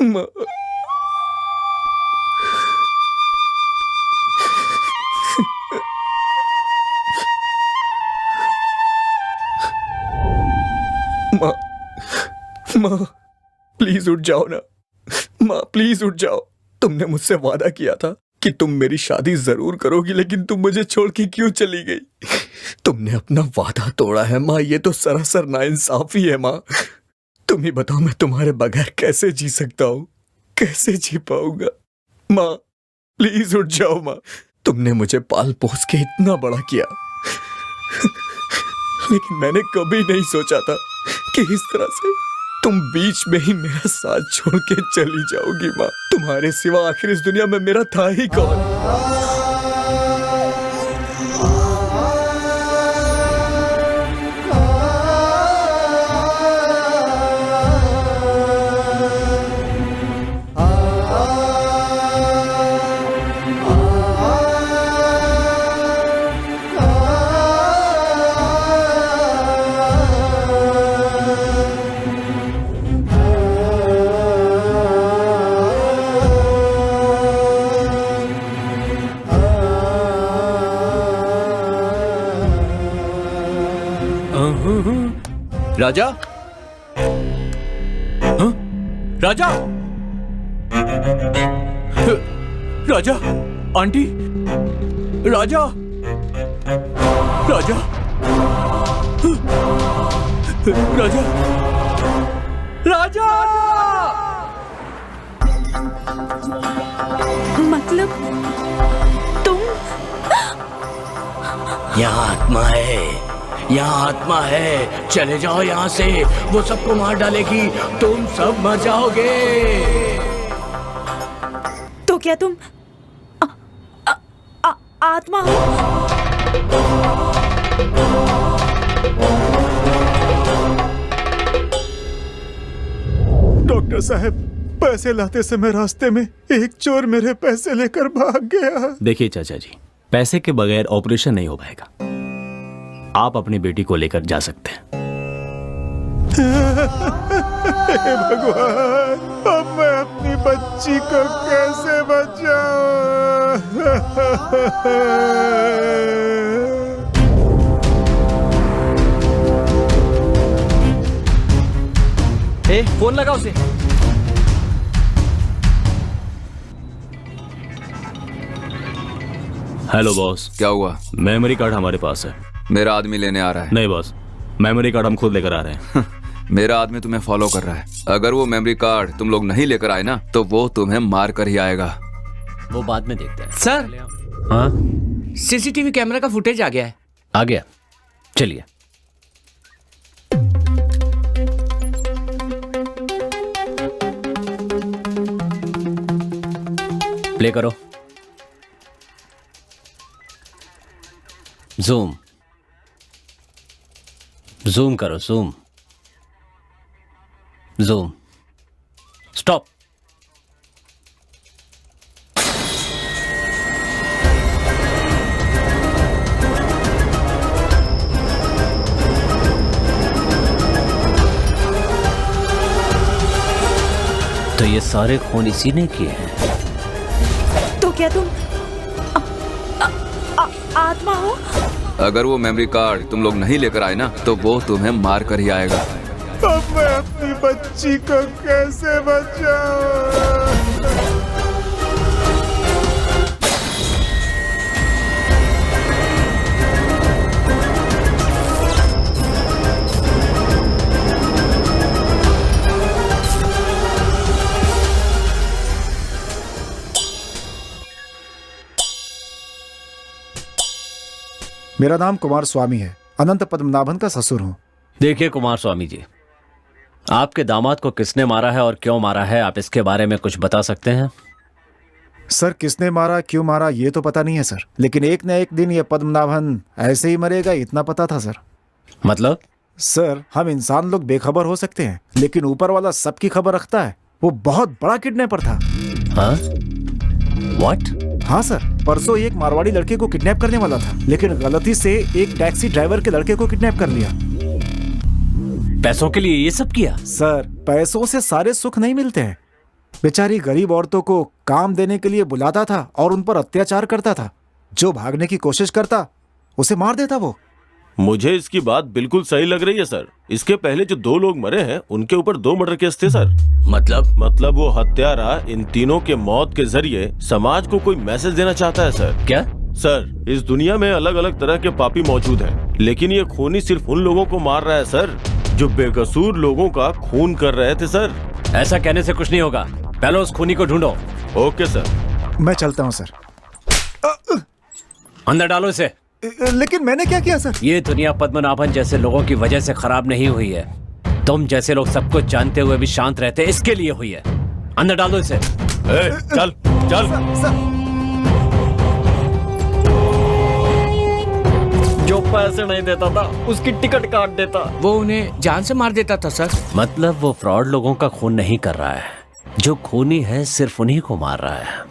माँ, माँ, माँ, प्लीज उठ जाओ ना। माँ, प्लीज उठ जाओ। तुमने मुझसे वादा किया था कि तुम मेरी शादी जरूर करोगी, लेकिन तुम मुझे छोड़ के क्यों चली गई? तुमने अपना वादा तोड़ा है माँ, ये तो सरासर नाइंसाफी है माँ। तुम ही बताओ, मैं तुम्हारे बगैर कैसे जी सकता हूँ, कैसे जी पाऊंगा? माँ, प्लीज उठ जाओ माँ। तुमने मुझे पाल पोस के इतना बड़ा किया, लेकिन मैंने कभी नहीं सोचा था कि इस तरह से तुम बीच में ही मेरा साथ छोड़ के चली जाओगी माँ। तुम्हारे सिवा आखिर इस दुनिया में मेरा था ही कौन। राजा, हाँ? राजा, राजा, आंटी, राजा, राजा, राजा, राजा। मतलब तुम? यहाँ आत्मा है, यहाँ आत्मा है। चले जाओ यहाँ से, वो सबको मार डालेगी, तुम सब मर जाओगे। तो क्या तुम आत्मा हो? डॉक्टर साहब, पैसे लाते समय रास्ते में एक चोर मेरे पैसे लेकर भाग गया। देखिए चाचा जी, पैसे के बगैर ऑपरेशन नहीं हो पाएगा। आप अपनी बेटी को लेकर जा सकते हैं। हे भगवान, अब मैं अपनी बच्ची को कैसे बचाऊं? फोन लगा उसे। Hello boss. क्या हुआ? मेमोरी कार्ड हमारे पास है। मेरा आदमी लेने आ रहा है। नहीं बॉस, मेमोरी कार्ड हम खुद लेकर आ रहे हैं। मेरा आदमी तुम्हें फॉलो कर रहा है। अगर वो मेमोरी कार्ड तुम लोग नहीं लेकर आए ना, तो वो तुम्हें मार कर ही आएगा। वो बाद में देखते हैं। सर, हाँ, सीसीटीवी कैमरा का फुटेज आ गया है। आ गया, चलिए। प्ले करो। जूम जूम करो, जूम जूम। स्टॉप। तो ये सारे खून इसी ने किए हैं। तो क्या तुम आत्मा हो? अगर वो मेमोरी कार्ड तुम लोग नहीं लेकर आए ना, तो वो तुम्हें मार कर ही आएगा। अब मैं अपनी बच्ची को कैसे बचाऊं? मेरा नाम कुमार स्वामी है, अनंत पद्मनाभन का ससुर हूँ। देखिए कुमार स्वामी जी, आपके दामाद को किसने मारा है और क्यों मारा है, आप इसके बारे में कुछ बता सकते हैं? सर, किसने मारा, क्यों मारा, ये तो पता नहीं है सर, लेकिन एक न एक दिन ये पद्मनाभन ऐसे ही मरेगा, इतना पता था सर। मतलब? सर, हम इंसान लोग बेखबर हो सकते हैं, लेकिन ऊपर वाला सबकी खबर रखता है। वो बहुत बड़ा किडनैपर था। हाँ? What? हाँ सर, परसों एक मारवाड़ी लड़के को किडनैप करने वाला था, लेकिन गलती से एक टैक्सी ड्राइवर के लड़के को किडनैप कर लिया। पैसों के लिए ये सब किया? सर, पैसों से सारे सुख नहीं मिलते हैं। बेचारी गरीब औरतों को काम देने के लिए बुलाता था और उन पर अत्याचार करता था। जो भागने की कोशिश करता उसे मार देता वो। मुझे इसकी बात बिल्कुल सही लग रही है सर। इसके पहले जो 2 लोग मरे हैं उनके ऊपर 2 मर्डर केस थे सर। मतलब वो हत्यारा इन तीनों के मौत के जरिए समाज को कोई मैसेज देना चाहता है सर। क्या? सर, इस दुनिया में अलग अलग तरह के पापी मौजूद हैं, लेकिन ये खूनी सिर्फ उन लोगों को मार रहा है सर जो बेकसूर लोगों का खून कर रहे थे सर। ऐसा कहने से कुछ नहीं होगा, पहले उस खूनी को ढूंढो। Okay sir. मैं चलता हूँ सर। अंदर डालो इसे। लेकिन मैंने क्या किया सर? ये दुनिया पद्मनाभन जैसे लोगों की वजह से खराब नहीं हुई है। तुम जैसे लोग सब कुछ जानते हुए भी शांत रहते इसके लिए हुई है। अंदर डाल दो इसे। चल चल। जो पैसे नहीं देता था उसकी टिकट काट देता। वो उन्हें जान से मार देता था सर। मतलब वो फ्रॉड लोगों का खून नहीं कर रहा है, जो खूनी है सिर्फ उन्हीं को मार रहा है।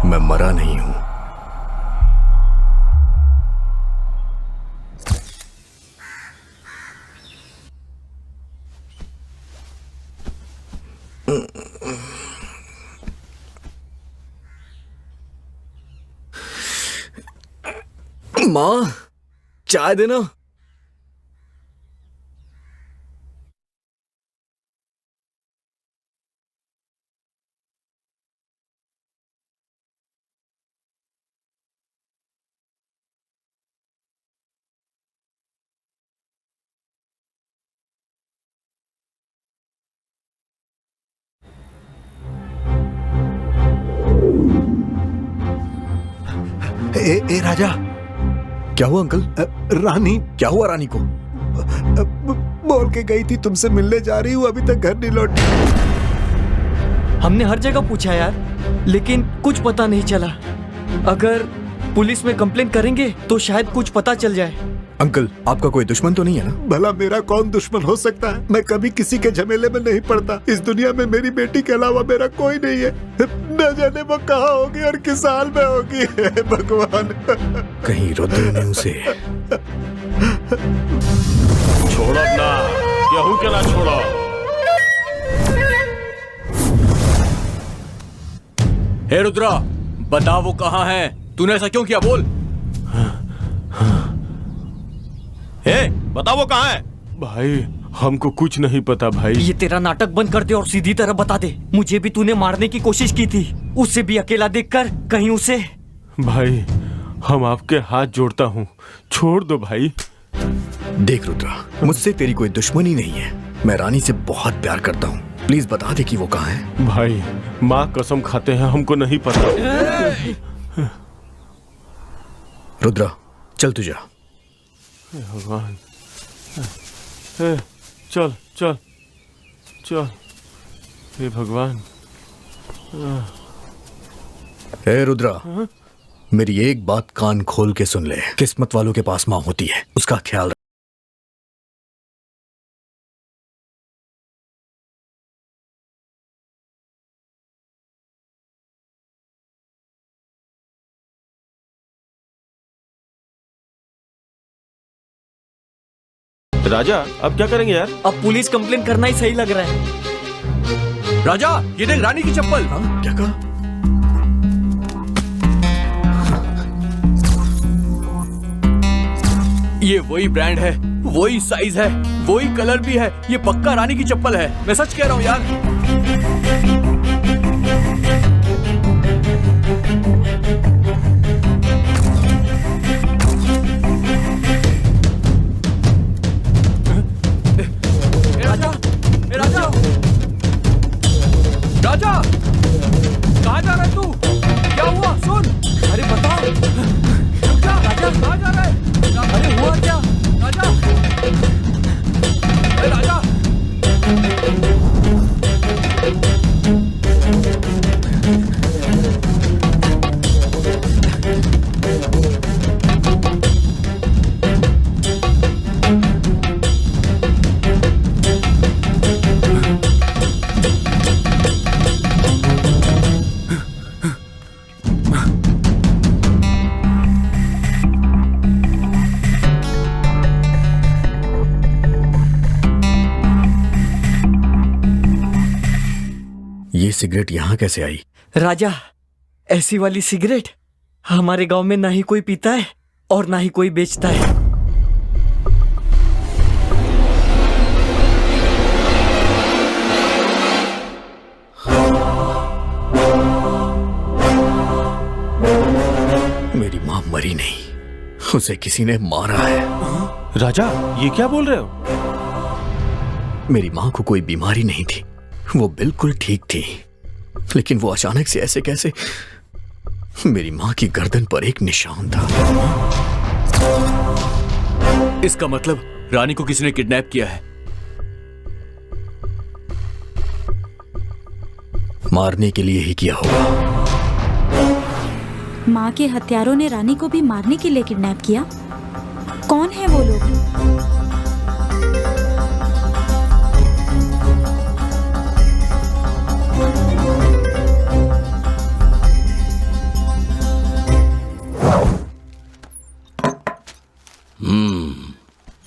मैं मरा नहीं हूं। मां, चाय देना। ए राजा। क्या हुआ अंकल? रानी। क्या हुआ रानी को? बोल के गई थी तुमसे मिलने जा रही हूँ, अभी तक घर नहीं लौटी। हमने हर जगह पूछा यार, लेकिन कुछ पता नहीं चला। अगर पुलिस में कंप्लेन करेंगे तो शायद कुछ पता चल जाए। अंकल, आपका कोई दुश्मन तो नहीं है ना? भला मेरा कौन दुश्मन हो सकता है? मैं कभी किसी के झमेले में नहीं पड़ता। इस दुनिया में मेरी बेटी के अलावा मेरा कोई नहीं है। न जाने वो कहाँ होगी और किस हाल में होगी। भगवान। कहीं रुद्र ने उसे छोड़ो ना, केहू के ना छोड़ो। हे रुद्रा, बता वो कहाँ है? तूने ऐसा क्यों किया? बोल। हे, बता वो कहाँ है? भाई, हमको कुछ नहीं पता भाई। ये तेरा नाटक बंद कर दे और सीधी तरह बता दे। मुझे भी तूने मारने की कोशिश की थी, उसे भी अकेला देखकर कहीं उसे। भाई, हम आपके हाथ जोड़ता हूँ, छोड़ दो भाई। देख रुद्रा, मुझसे तेरी कोई दुश्मनी नहीं है। मैं रानी से बहुत प्यार करता हूँ। प्लीज बता दे कि वो कहाँ है। भाई, माँ कसम खाते हैं, हमको नहीं पता। रुद्रा, चल तू जा। भगवान, चल चल चल। हे भगवान। हे रुद्रा, मेरी एक बात कान खोल के सुन ले। किस्मत वालों के पास माँ होती है, उसका ख्याल रख। राजा, अब क्या करेंगे यार? अब पुलिस कंप्लेन करना ही सही लग रहा है। राजा, ये देख रानी की चप्पल। क्या कहा? ये वही ब्रांड है, वही साइज है, वही कलर भी है। ये पक्का रानी की चप्पल है, मैं सच कह रहा हूँ यार। राजा, कहाँ जा रहा है तू? क्या हुआ? सुन। अरे बता। रुक जा। राजा, कहाँ जा रहा है? अरे हुआ क्या? राजा, अरे राजा। ये सिगरेट यहाँ कैसे आई? राजा, ऐसी वाली सिगरेट हमारे गांव में ना ही कोई पीता है और ना ही कोई बेचता है। माँ मरी नहीं, उसे किसी ने मारा है। राजा, ये क्या बोल रहे हो? मेरी माँ को कोई बीमारी नहीं थी, वो बिल्कुल ठीक थी, लेकिन वो अचानक से ऐसे कैसे? मेरी माँ की गर्दन पर एक निशान था। इसका मतलब रानी को किसी ने किडनैप किया है। मारने के लिए ही किया होगा। माँ के हत्यारों ने रानी को भी मारने के लिए किडनैप किया? कौन है वो लोग?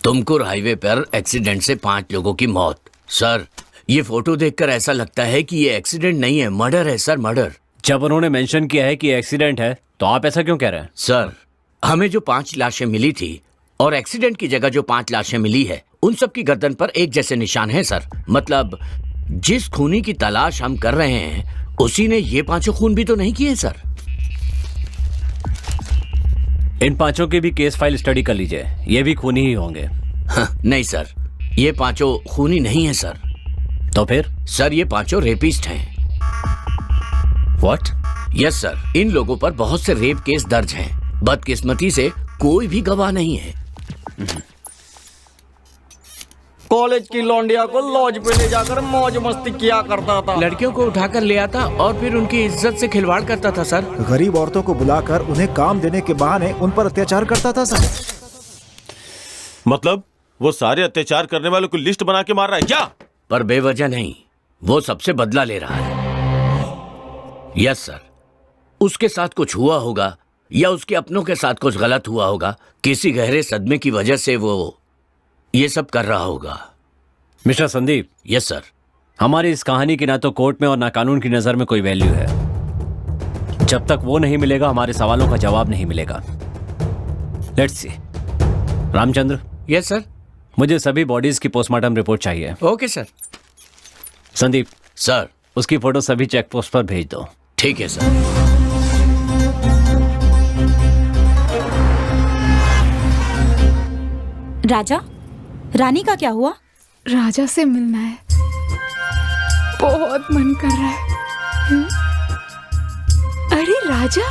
तुमकुर हाईवे पर एक्सीडेंट से 5 लोगों की मौत। सर, ये फोटो देखकर ऐसा लगता है कि ये एक्सीडेंट नहीं है, मर्डर है सर, मर्डर। जब उन्होंने मेंशन किया है कि एक्सीडेंट है, तो आप ऐसा क्यों कह रहे हैं? सर, हमें जो 5 लाशें मिली थी और एक्सीडेंट की जगह जो 5 लाशें मिली है, उन सब की गर्दन पर एक जैसे निशान हैं सर। मतलब जिस खूनी की तलाश हम कर रहे हैं, उसी ने ये 5 खून भी तो नहीं किए सर। इन 5 की भी केस फाइल स्टडी कर लीजिए, ये भी खूनी ही होंगे। नहीं सर, ये 5 खूनी नहीं है सर। तो फिर? सर, ये 5 रेपिस्ट हैं। व्हाट? यस सर, इन लोगों पर बहुत से रेप केस दर्ज हैं। बदकिस्मती से कोई भी गवाह नहीं है। कॉलेज की लौंडिया को लॉज पे ले जाकर मौज मस्ती किया करता था। लड़कियों को उठाकर ले आता और फिर उनकी इज्जत से खिलवाड़ करता था सर। गरीब औरतों को बुलाकर उन्हें काम देने के बहाने उन पर अत्याचार करता था सर। मतलब वो सारे अत्याचार करने वालों को लिस्ट बना के मार रहा है क्या? पर बेवजह नहीं, वो सबसे बदला ले रहा है। यस सर, उसके साथ कुछ हुआ होगा या उसके अपनों के साथ कुछ गलत हुआ होगा। किसी गहरे सदमे की वजह से वो ये सब कर रहा होगा। मिस्टर संदीप। Yes sir. हमारी इस कहानी की ना तो कोर्ट में और ना कानून की नजर में कोई वैल्यू है। जब तक वो नहीं मिलेगा, हमारे सवालों का जवाब नहीं मिलेगा। Let's see. Ramchandra. Yes sir. मुझे सभी बॉडीज की पोस्टमार्टम रिपोर्ट चाहिए। Okay sir. संदीप। सर। उसकी फोटो सभी चेक पोस्ट पर भेज दो। ठीक है सर। राजा, रानी का क्या हुआ? राजा से मिलना है, बहुत मन कर रहा है। अरे राजा।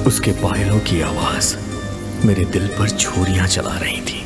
उसके पायलों की आवाज मेरे दिल पर छुरियां चला रही थी।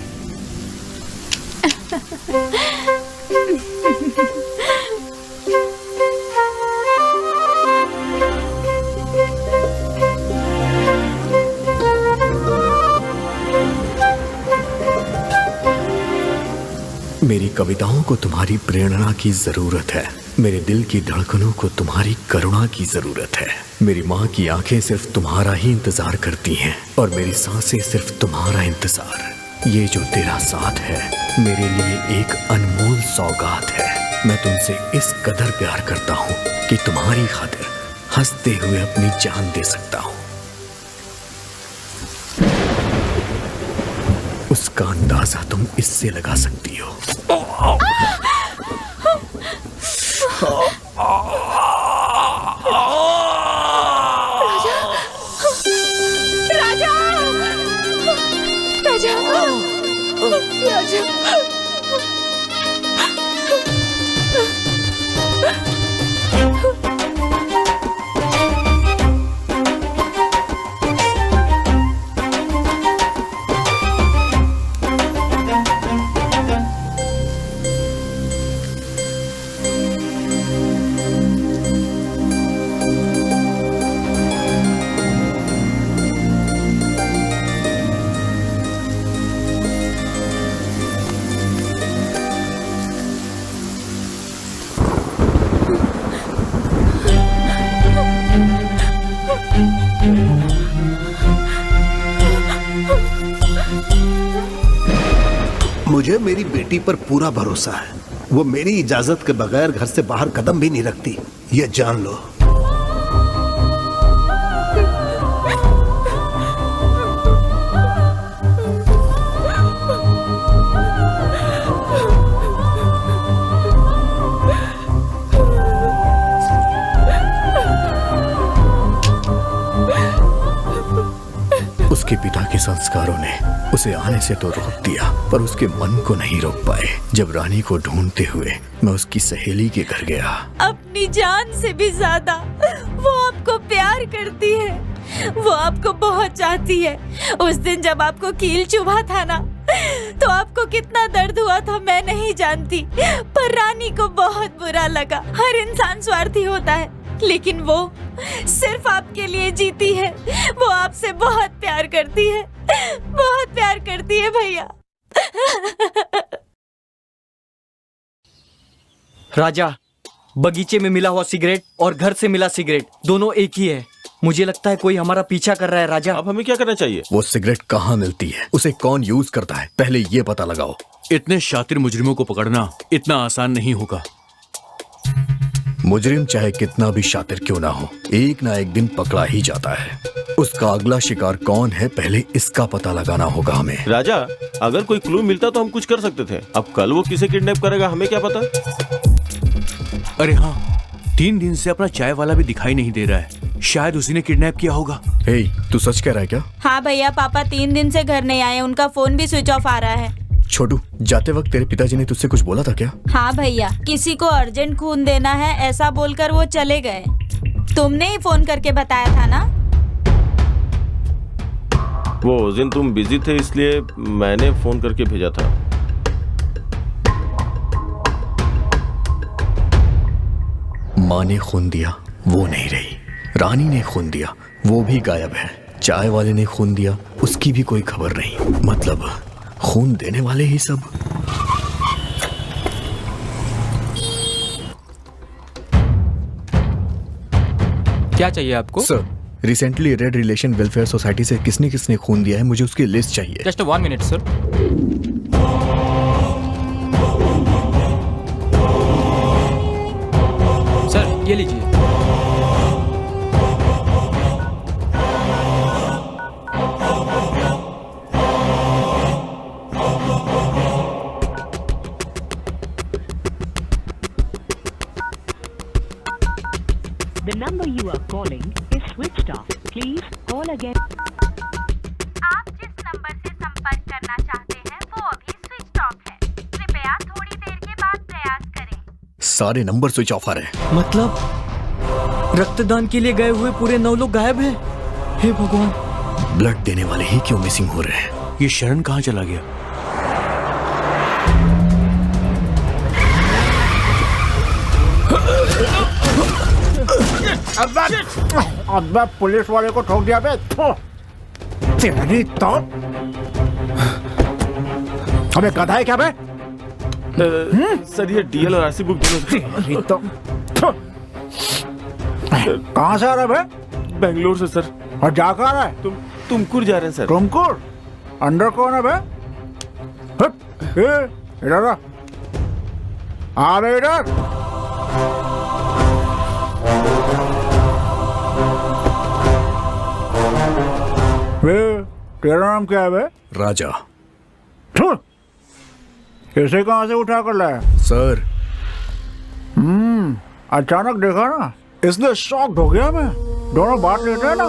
मेरी कविताओं को तुम्हारी प्रेरणा की जरूरत है। मेरे दिल की धड़कनों को तुम्हारी करुणा की जरूरत है। मेरी माँ की आंखें सिर्फ तुम्हारा ही इंतजार करती हैं और मेरी सांसें सिर्फ तुम्हारा इंतजार। ये जो तेरा साथ है मेरे लिए एक अनमोल सौगात है। मैं तुमसे इस कदर प्यार करता हूँ कि तुम्हारी खातिर हंसते हुए अपनी जान दे सकता हूँ। उसका अंदाजा तुम इससे लगा सकती हो। मुझे मेरी बेटी पर पूरा भरोसा है। वो मेरी इजाजत के बगैर घर से बाहर कदम भी नहीं रखती, ये जान लो। उसके पिता के संस्कारों ने उसे आने से तो रोक दिया, पर उसके मन को नहीं रोक पाए। जब रानी को ढूंढते हुए मैं उसकी सहेली के घर गया। अपनी जान से भी ज्यादा वो आपको प्यार करती है, वो आपको बहुत चाहती है। उस दिन जब आपको कील चुभा था ना, तो आपको कितना दर्द हुआ था मैं नहीं जानती, पर रानी को बहुत बुरा लगा। हर इंसान स्वार्थी होता है, लेकिन वो सिर्फ आपके लिए जीती है। वो आपसे बहुत प्यार करती है, बहुत प्यार करती है भैया। राजा, बगीचे में मिला हुआ सिगरेट और घर से मिला सिगरेट दोनों एक ही है। मुझे लगता है कोई हमारा पीछा कर रहा है। राजा, अब हमें क्या करना चाहिए? वो सिगरेट कहाँ मिलती है, उसे कौन यूज करता है, पहले ये पता लगाओ। इतने शातिर मुजरिमों को पकड़ना इतना आसान नहीं होगा। मुजरिम चाहे कितना भी शातिर क्यों ना हो, एक ना एक दिन पकड़ा ही जाता है। उसका अगला शिकार कौन है, पहले इसका पता लगाना होगा हमें। राजा, अगर कोई क्लू मिलता तो हम कुछ कर सकते थे। अब कल वो किसे किडनैप करेगा हमें क्या पता। अरे हाँ, 3 दिन से अपना चाय वाला भी दिखाई नहीं दे रहा है। शायद उसी ने किडनैप किया होगा। हे, तू सच कह रहा है क्या? हाँ भैया, पापा 3 दिन से घर नहीं आए, उनका फोन भी स्विच ऑफ आ रहा है। छोटू, जाते वक्त तेरे पिताजी ने तुझसे कुछ बोला था क्या? हाँ भैया, किसी को अर्जेंट खून देना है ऐसा बोलकर वो चले गए। तुमने ही फोन करके बताया था ना? वो उस दिन तुम बिजी थे इसलिए मैंने फोन करके भेजा था। माँ ने खून दिया, वो नहीं रही। रानी ने खून दिया, वो भी गायब है। चाय वाले ने खून दिया, उसकी भी कोई खबर नहीं। मतलब खून देने वाले ही सब। क्या चाहिए आपको? Sir, recently red relation welfare society से किसने किसने खून दिया है, मुझे उसकी लिस्ट चाहिए। Just 1 minute sir. सर ये लीजिए। The number you are calling is switched off. Please call again. आप जिस नंबर से संपर्क करना चाहते हैं वो अभी स्विच ऑफ है। कृपया थोड़ी देर के बाद प्रयास करें। सारे नंबर स्विच ऑफ आ रहे हैं। मतलब रक्तदान के लिए गए हुए पूरे 9 लोग गायब हैं। हे भगवान, ब्लड देने वाले ही क्यों मिसिंग हो रहे हैं? ये शरण कहाँ चला गया? अबे पुलिस वाले को ठोक दिया बे। तेरी तो हमें गधा है क्या बे? सर ये डीएल और आरसी बुक दोनों। तो कहाँ से आ रहा है बे? बेंगलोर से सर। और जा कहाँ रहा है? तुमकुर जा रहे हैं सर। तुमकुर? अंदर कौन है बे? इधर आ बे, इधर। तेरा नाम क्या है बे? राजा। कैसे कहाँ से उठा कर लाया? सर, अचानक देखा ना, इसलिए शॉक्ड हो गया मैं। दोनों बात लेते हैं ना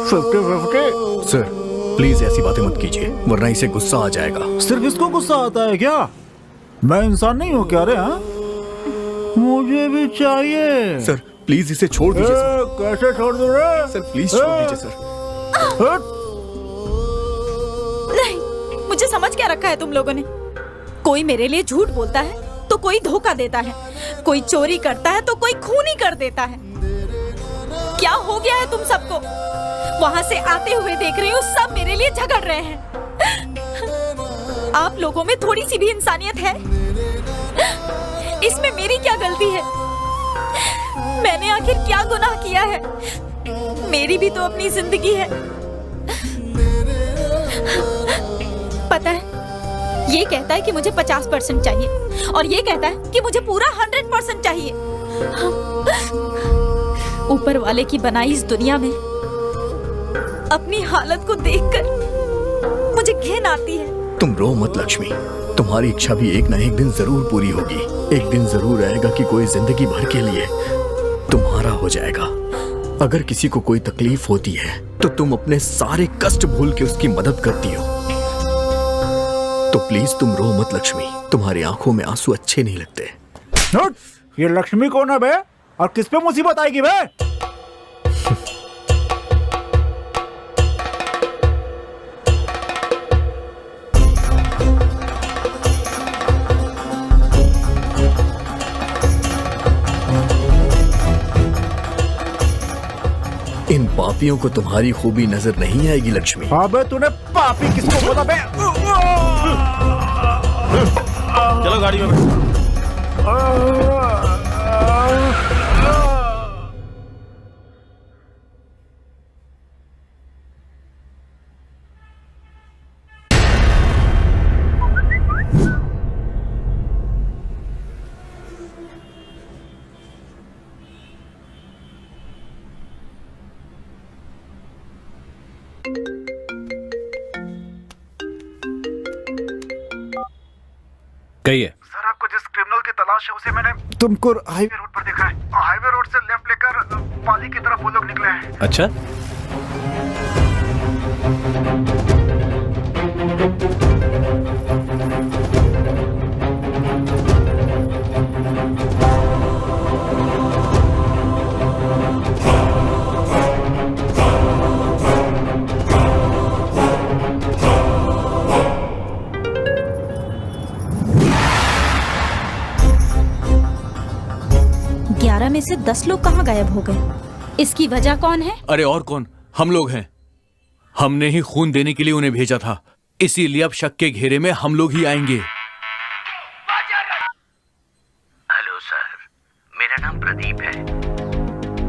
50-50। सर प्लीज ऐसी बातें मत कीजिए, वरना इसे गुस्सा आ जाएगा। सिर्फ इसको गुस्सा आता है क्या? मैं इंसान नहीं हूँ क्या रे? हाँ, मुझे भी चाहिए। सर प्लीज इसे छोड़ दीजिए। कैसे छोड़ दूँ रे? सर प्लीज छोड़ दीजिए सर। नहीं, मुझे समझ क्या रखा है तुम लोगों ने? कोई मेरे लिए झूठ बोलता है तो कोई धोखा देता है, कोई चोरी करता है तो कोई खून ही कर देता है। क्या हो गया है तुम सबको? वहां से आते हुए देख रही हूँ सब मेरे लिए झगड़ रहे हैं। आप लोगों में थोड़ी सी भी इंसानियत है? इसमें मेरी क्या गलती है? मैंने आखिर क्या गुनाह किया है मेरी भी तो अपनी जिंदगी है। पता है, ये कहता है कि मुझे 50% चाहिए और ये कहता है कि मुझे पूरा 100% चाहिए। ऊपर वाले की बनाई इस दुनिया में अपनी हालत को देखकर मुझे घिन आती है। तुम रो मत लक्ष्मी, तुम्हारी इच्छा भी एक ना एक दिन जरूर पूरी होगी। एक दिन जरूर आएगा कि कोई जिंदगी भर के लिए तुम्हारा हो जाएगा। अगर किसी को कोई तकलीफ होती है तो तुम अपने सारे कष्ट भूल के उसकी मदद करती हो। तो प्लीज तुम रो मत लक्ष्मी, तुम्हारी आंखों में आंसू अच्छे नहीं लगते। ये लक्ष्मी कौन है बे? और किस पे मुसीबत आएगी बे? इन पापियों को तुम्हारी खूबी नजर नहीं आएगी लक्ष्मी। अबे तूने पापी किसको बोला बे? चलो गाड़ी में बैठो। कहिए। सर, आपको जिस क्रिमिनल की तलाश है उसे मैंने तुमको हाईवे रोड पर देखा है। हाईवे रोड से लेफ्ट लेकर पाली की तरफ वो लोग निकले हैं। अच्छा, में से 10 लोग कहाँ गायब हो गए? इसकी वजह कौन है? अरे और कौन, हम लोग हैं। हमने ही खून देने के लिए उन्हें भेजा था, इसीलिए अब शक के घेरे में हम लोग ही आएंगे। हेलो सर, मेरा नाम प्रदीप है।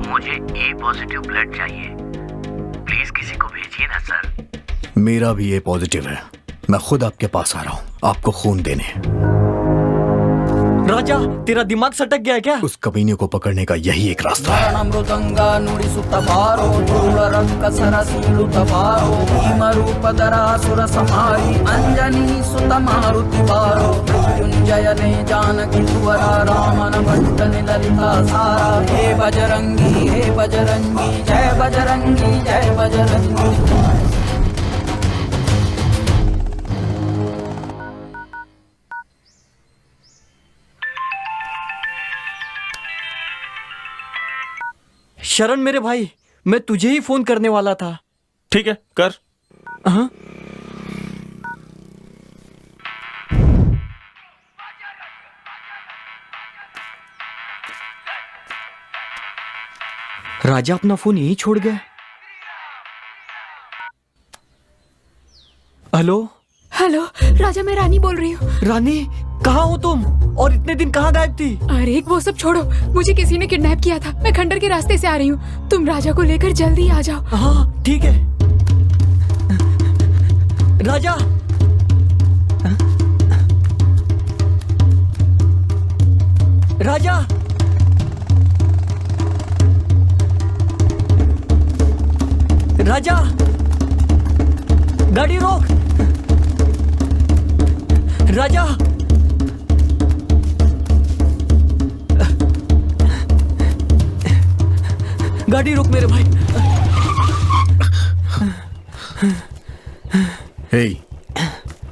मुझे ए पॉजिटिव ब्लड चाहिए, प्लीज किसी को भेजिए ना सर। मेरा भी ए पॉजिटिव है, मैं खुद आपके पास आ रहा हूँ आपको खून देने। राजा, तेरा दिमाग सटक गया है क्या? उस कमीने को पकड़ने का यही एक रास्ता है। मृदंगा नुडिसुत बारो धूल रंग सरसीलुत बारो भीम रूप दरासुर समारी अंजनी सुत मारुति बारो मृत्युंजय ने जानकी तुवरा रामन भट्ट ललिता सारा। हे बजरंगी जय बजरंगी जय बजरंगी। शरण मेरे भाई, मैं तुझे ही फोन करने वाला था। ठीक है, कर। हाँ? राजा अपना फोन यही छोड़ गया। हेलो हेलो, राजा मैं रानी बोल रही हूँ। रानी, कहाँ हो तुम और इतने दिन कहाँ गायब थी? अरे वो सब छोड़ो, मुझे किसी ने किडनैप किया था। मैं खंडर के रास्ते से आ रही हूँ, तुम राजा को लेकर जल्दी आ जाओ। हाँ ठीक है। राजा, राजा, राजा, गाड़ी रोक। राजा, गाड़ी रोक मेरे भाई। हे,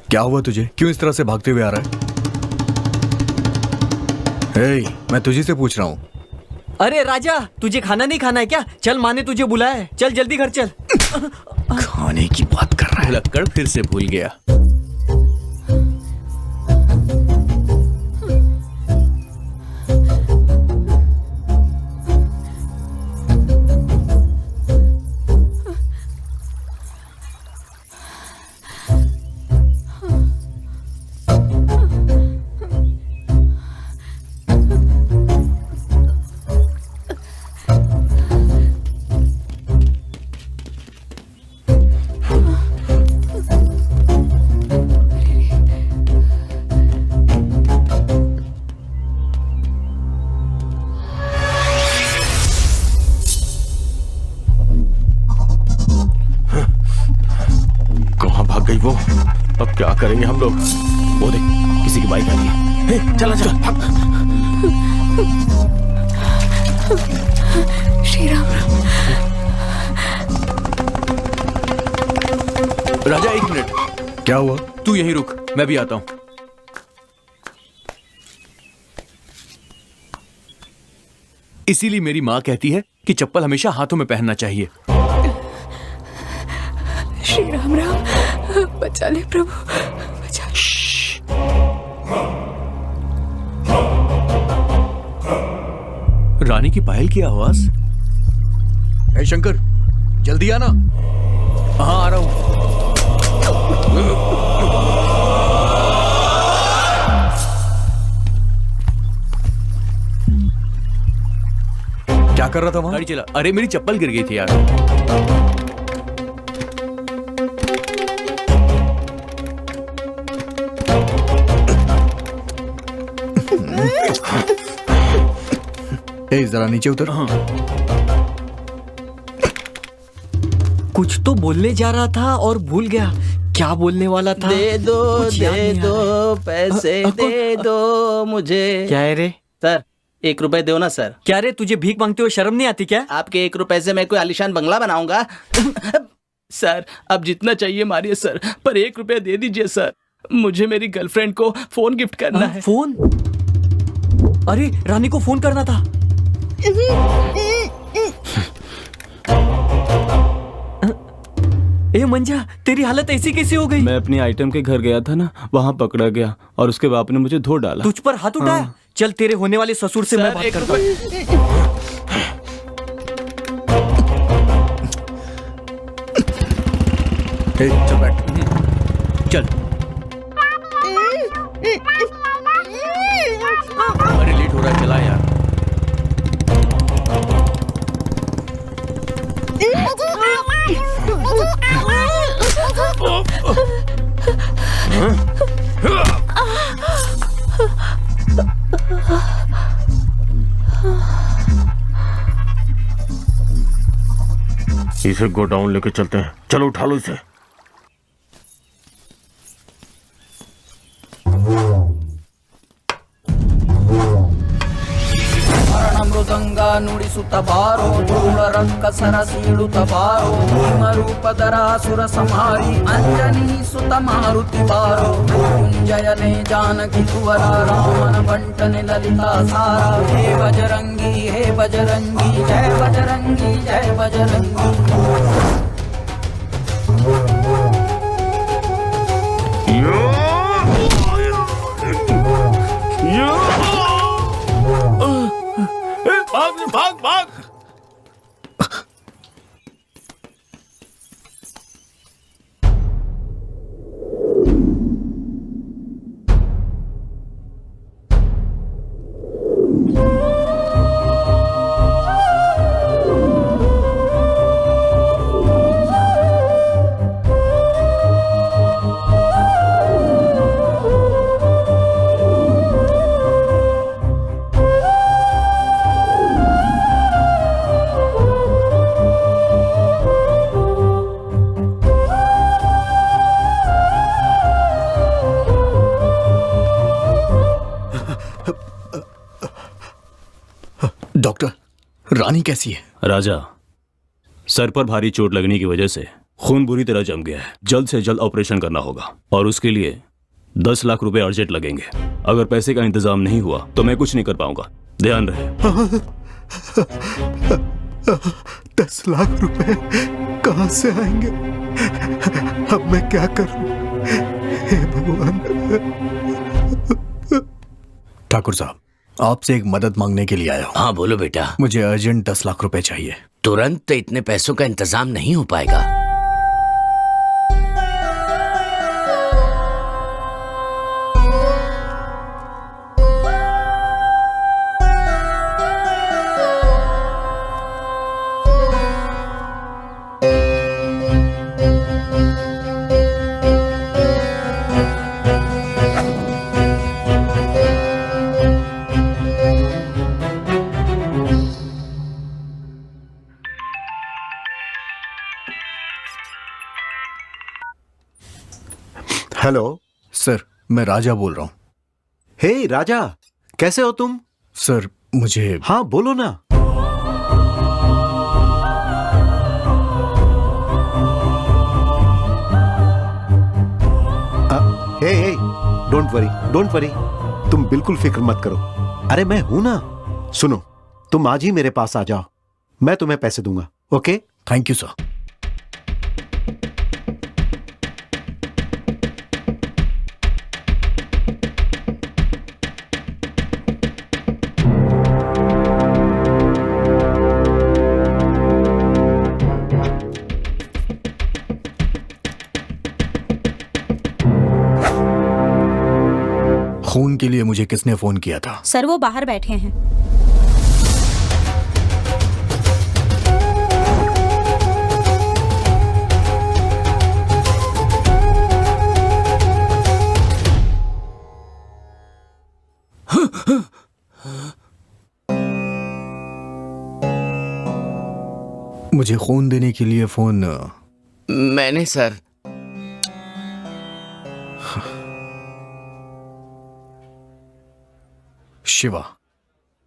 क्या हुआ तुझे? क्यों इस तरह से भागते हुए आ रहा है? हे, मैं तुझे से पूछ रहा हूँ। अरे राजा, तुझे खाना नहीं खाना है क्या? चल, माँ ने तुझे बुलाया है, चल जल्दी घर चल। खाने की बात कर रहा है। लक्कड़ फिर से भूल गया। करेंगे हम लोग? वो देख, किसी की बाइक आ रही है। हे, चला चल, भाग। श्री राम। राजा, 1 मिनट। क्या हुआ? तू यहीं रुक, मैं भी आता हूं। इसीलिए मेरी माँ कहती है कि चप्पल हमेशा हाथों में पहनना चाहिए। श्री राम राम, बचा ले प्रभु, बचा। रानी की पायल की आवाज। ए शंकर, जल्दी आना। हाँ, आ रहा हूं। क्या कर रहा था वहां? गाड़ी चला। अरे मेरी चप्पल गिर गई थी यार। ए, जरा नीचे उतर। कुछ तो बोलने जा रहा था और भूल गया। क्या बोलने वाला था? दे दो पैसे दे दो मुझे। क्या है रे? सर 1 रुपए दो ना सर। क्या रे, तुझे भीख मांगते हुए शर्म नहीं आती क्या? आपके 1 रुपए से मैं कोई आलीशान बंगला बनाऊंगा? सर अब जितना चाहिए मारिए सर, पर 1 रुपया दे दीजिए सर। मुझे मेरी गर्लफ्रेंड को फोन गिफ्ट करना है। फोन? अरे रानी को फोन करना था। ए मंजा, तेरी हालत ऐसी कैसे हो गई? मैं अपनी आइटम के घर गया था ना, वहाँ पकड़ा गया और उसके बाप ने मुझे धो डाला। तुझ पर हाथ उठाया? हाँ। चल तेरे होने वाले ससुर से मैं बात करता हूँ। चल बैठ। चल। अरे लेट हो रहा है, चला यार। इसे गोडाउन लेके चलते हैं। चलो उठा लो इसे। मृदंगा नुडिसुत बारो धूल रंग सरसीडुत बारो भीम रूप धरासुर संहारी अंजनी सुत मारुति बारो मृत्युंजयने जानकी कुवरा रामन बंटन ललिता सारा हे बजरंगी जय बजरंगी जय बजरंगी। भाग भाग। डॉक्टर, रानी कैसी है? राजा, सर पर भारी चोट लगने की वजह से खून बुरी तरह जम गया है। जल्द से जल्द ऑपरेशन करना होगा और उसके लिए 10 लाख रुपए अर्जेंट लगेंगे। अगर पैसे का इंतजाम नहीं हुआ तो मैं कुछ नहीं कर पाऊंगा। ध्यान रहे। 10 लाख रुपए कहां से आएंगे? अब मैं क्या करूं? हे भगवान। ठाकुर साहब, आपसे एक मदद मांगने के लिए आया हूं। हाँ बोलो बेटा। मुझे अर्जेंट 10 लाख रुपए चाहिए। तुरंत इतने पैसों का इंतजाम नहीं हो पाएगा। हेलो। सर, मैं राजा बोल रहा हूँ। हे राजा, कैसे हो तुम? सर, मुझे... हाँ बोलो ना। हे, डोंट वरी, तुम बिल्कुल फिक्र मत करो। अरे मैं हूं ना। सुनो, तुम आज ही मेरे पास आ जाओ, मैं तुम्हें पैसे दूंगा। ओके? Thank you sir. खून के लिए मुझे किसने फोन किया था? सर, वो बाहर बैठे हैं। मुझे खून देने के लिए फोन... मैंने सर। शिवा,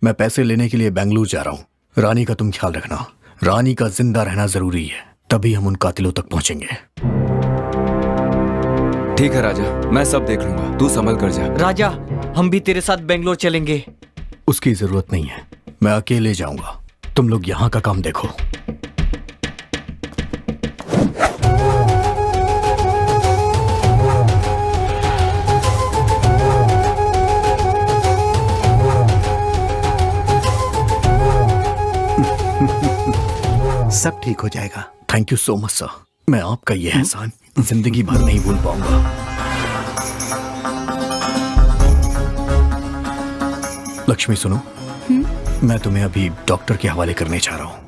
मैं पैसे लेने के लिए बेंगलुरु जा रहा हूं। रानी का तुम ख्याल रखना। रानी का जिंदा रहना जरूरी है, तभी हम उन कातिलों तक पहुंचेंगे। ठीक है राजा, मैं सब देख लूंगा, तू संभल कर जा। राजा, हम भी तेरे साथ बेंगलोर चलेंगे। उसकी जरूरत नहीं है, मैं अकेले जाऊंगा। तुम लोग यहाँ का काम देखो। सब ठीक हो जाएगा। Thank you so much sir. मैं आपका ये एहसान जिंदगी भर नहीं भूल पाऊंगा। लक्ष्मी सुनो, मैं तुम्हें अभी डॉक्टर के हवाले करने जा रहा हूं।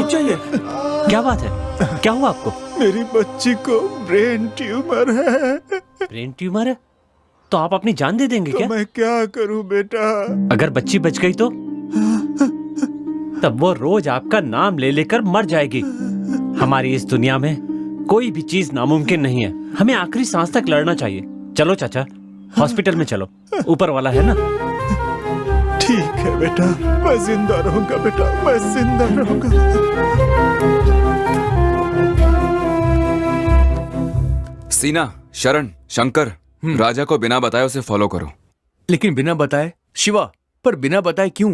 चाहिए। क्या बात है? क्या हुआ आपको? मेरी बच्ची को ब्रेन ट्यूमर है। ब्रेन ट्यूमर है? तो आप अपनी जान दे देंगे क्या? मैं क्या करूं बेटा? अगर बच्ची बच गई तो? तब वो रोज आपका नाम ले लेकर मर जाएगी। हमारी इस दुनिया में कोई भी चीज नामुमकिन नहीं है। हमें आखिरी सांस तक लड़ना चाहिए। चलो चाचा, हॉस्पिटल में चलो, ऊपर वाला है ना। ठीक है बेटा, मैं जिंदा रहूंगा बेटा, मैं जिंदा रहूंगा। सीना, शरण, शंकर, राजा को बिना बताए उसे फॉलो करो। लेकिन बिना बताए? शिवा, पर बिना बताए क्यों?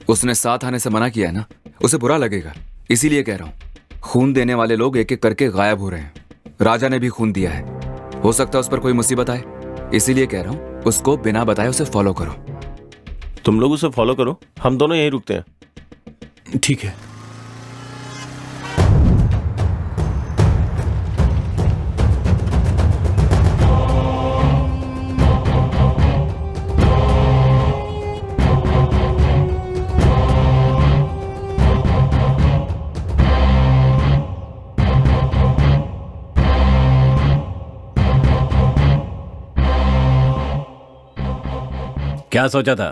उसने साथ आने से मना किया है ना, उसे बुरा लगेगा, इसीलिए कह रहा हूं। खून देने वाले लोग एक एक करके गायब हो रहे हैं। राजा ने भी खून दिया है, हो सकता है उस पर कोई मुसीबत आए, इसीलिए कह रहा हूं उसको बिना बताए उसे फॉलो करो। तुम लोग उसे फॉलो करो, हम दोनों यहीं रुकते हैं। ठीक है। क्या सोचा था?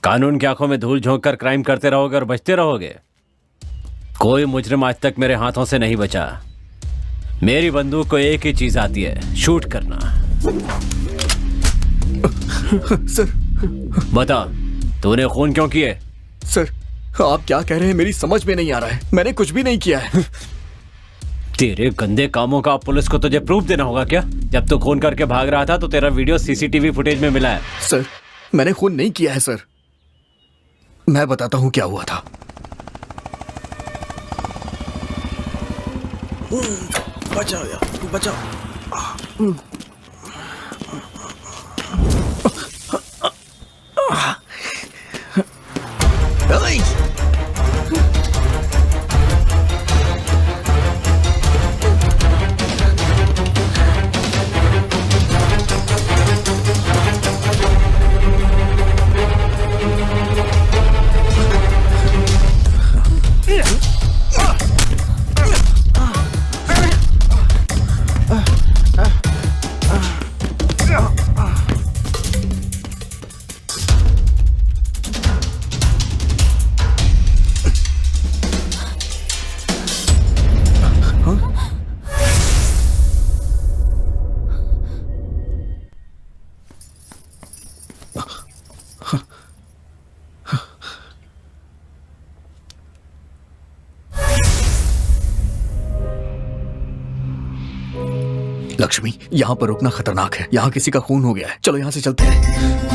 कानून की आंखों में धूल झोंक कर क्राइम करते रहोगे और बचते रहोगे? कोई मुजरिम आज तक मेरे हाथों से नहीं बचा। मेरी बंदूक को एक ही चीज आती है, शूट करना। सर, बता, तूने खून क्यों किए? सर, आप क्या कह रहे हैं? मेरी समझ में नहीं आ रहा है। मैंने कुछ भी नहीं किया है। तेरे गंदे कामों का पुलिस को तुझे प्रूफ देना होगा क्या? जब तू खून करके भाग रहा था तो तेरा वीडियो सीसीटीवी फुटेज में मिला है। सर, मैंने खून नहीं किया है सर। मैं बताता हूं क्या हुआ था। बचाओ यार, बचाओ। लक्ष्मी, यहाँ पर रुकना खतरनाक है। यहाँ किसी का खून हो गया है। चलो यहाँ से चलते हैं।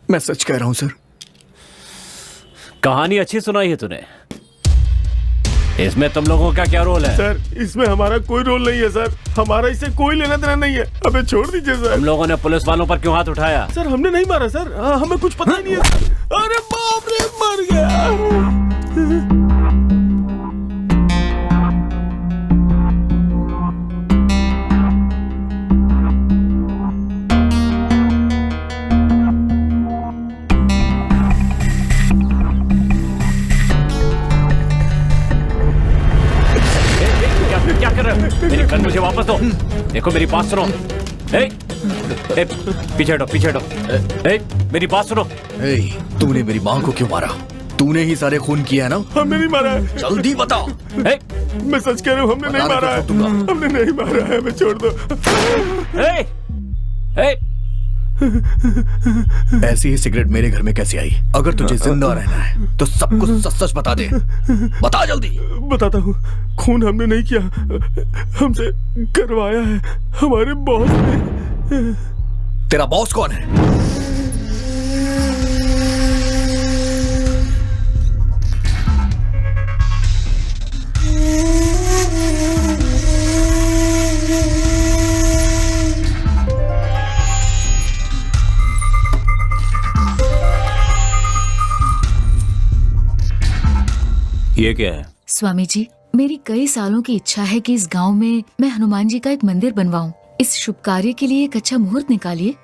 मैं सच कह रहा हूँ सर। कहानी अच्छी सुनाई है तूने। इसमें तुम लोगों का क्या रोल है? सर, इसमें हमारा कोई रोल नहीं है सर। हमारा इससे कोई लेना देना नहीं है। हमें छोड़ दीजिए सर। तुम लोगों ने पुलिस वालों पर क्यों हाथ उठाया? सर, हमने नहीं मारा सर। हमें कुछ पता ही नहीं है सर। अरे बाप रे, मर गया। मेरी गन मुझे वापस दो। देखो मेरी बात सुनो। पीछे हटो, पीछे हटो। मेरी बात सुनो। तूने मेरी माँ को क्यों मारा? तूने ही सारे खून किया है ना? हमने नहीं मारा है। जल्दी बताओ। मैं सच कह रहा हूँ, हमने नहीं मारा है। हमने नहीं मारा है। हमें छोड़ दो। ऐसी ही सिगरेट मेरे घर में कैसे आई? अगर तुझे जिंदा रहना है तो सब कुछ सच सच बता दे। बता जल्दी। बताता हूँ। खून हमने नहीं किया, हमसे करवाया है हमारे बॉस ने। तेरा बॉस कौन है? ये क्या है? स्वामी जी, मेरी कई सालों की इच्छा है कि इस गांव में मैं हनुमान जी का एक मंदिर बनवाऊं। इस शुभ कार्य के लिए एक अच्छा मुहूर्त निकालिए।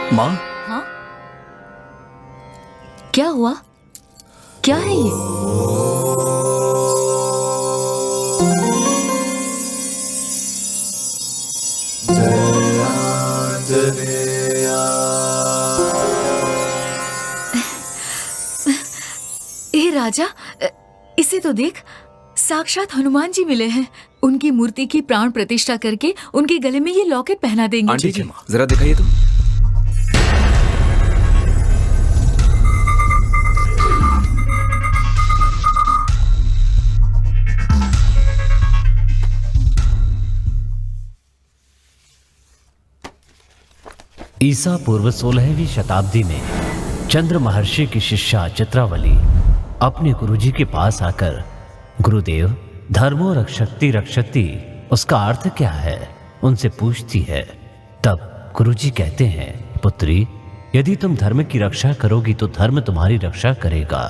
माँ, हाँ? क्या हुआ? क्या है ये? ए राजा, इसे तो देख, साक्षात हनुमान जी मिले हैं। उनकी मूर्ति की प्राण प्रतिष्ठा करके उनके गले में ये लॉकेट पहना देंगे। आंटी जी, जरा दिखाइए तो। ईसा पूर्व 16वीं शताब्दी में चंद्र महर्षि की शिष्या चित्रावली अपने गुरुजी के पास आकर, गुरुदेव, धर्मो रक्षति रक्षति उसका अर्थ क्या है, उनसे पूछती है। तब गुरुजी कहते हैं, पुत्री, यदि तुम धर्म की रक्षा करोगी तो धर्म तुम्हारी रक्षा करेगा।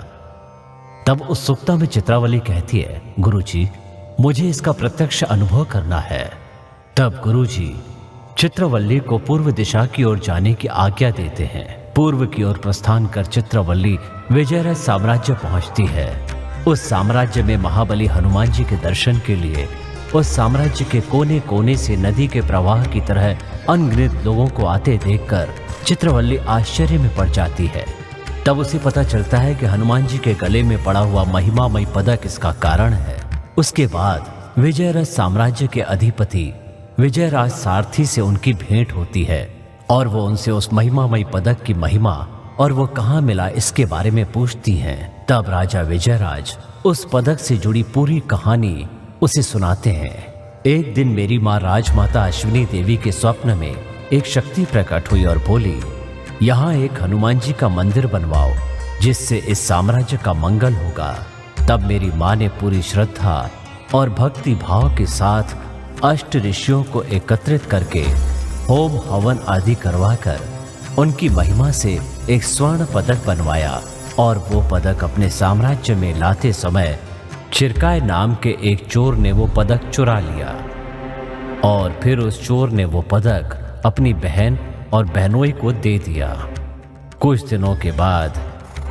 तब उत्सुकता में चित्रावली कहती है, गुरुजी, मुझे इसका प्रत्यक्ष अनुभव करना है। तब गुरुजी चित्रवल्ली को पूर्व दिशा की ओर जाने की आज्ञा देते हैं। पूर्व की ओर प्रस्थान कर चित्रवल्ली विजयराज साम्राज्य पहुंचती है। उस साम्राज्य में महाबली हनुमान जी के दर्शन के लिए उस साम्राज्य के कोने कोने से नदी के प्रवाह की तरह अनगिनत लोगों को आते देखकर चित्रवल्ली आश्चर्य में पड़ जाती है। तब उसे पता चलता है कि हनुमान जी के गले में पड़ा हुआ महिमामय पदक इसका कारण है। उसके बाद विजयराज साम्राज्य के अधिपति विजयराज सारथी से उनकी भेंट होती है और वो उनसे उस महिमामय पदक की महिमा और वो कहाँ मिला इसके बारे में पूछती हैं। तब राजा विजयराज उस पदक से जुड़ी पूरी कहानी उसे सुनाते हैं। एक दिन मेरी माँ राजमाता अश्विनी देवी के स्वप्न में एक शक्ति प्रकट हुई और बोली, यहाँ एक हनुमान जी का मंदिर बनवाओ जिससे इस साम्राज्य का मंगल होगा। तब मेरी माँ ने पूरी श्रद्धा और भक्ति भाव के साथ अष्ट ऋषियों को एकत्रित करके होम हवन आदि करवाकर उनकी महिमा से एक स्वर्ण पदक बनवाया और वो पदक अपने साम्राज्य में लाते समय चिरकाय नाम के एक चोर ने वो पदक चुरा लिया और फिर उस चोर ने वो पदक अपनी बहन और बहनोई को दे दिया। कुछ दिनों के बाद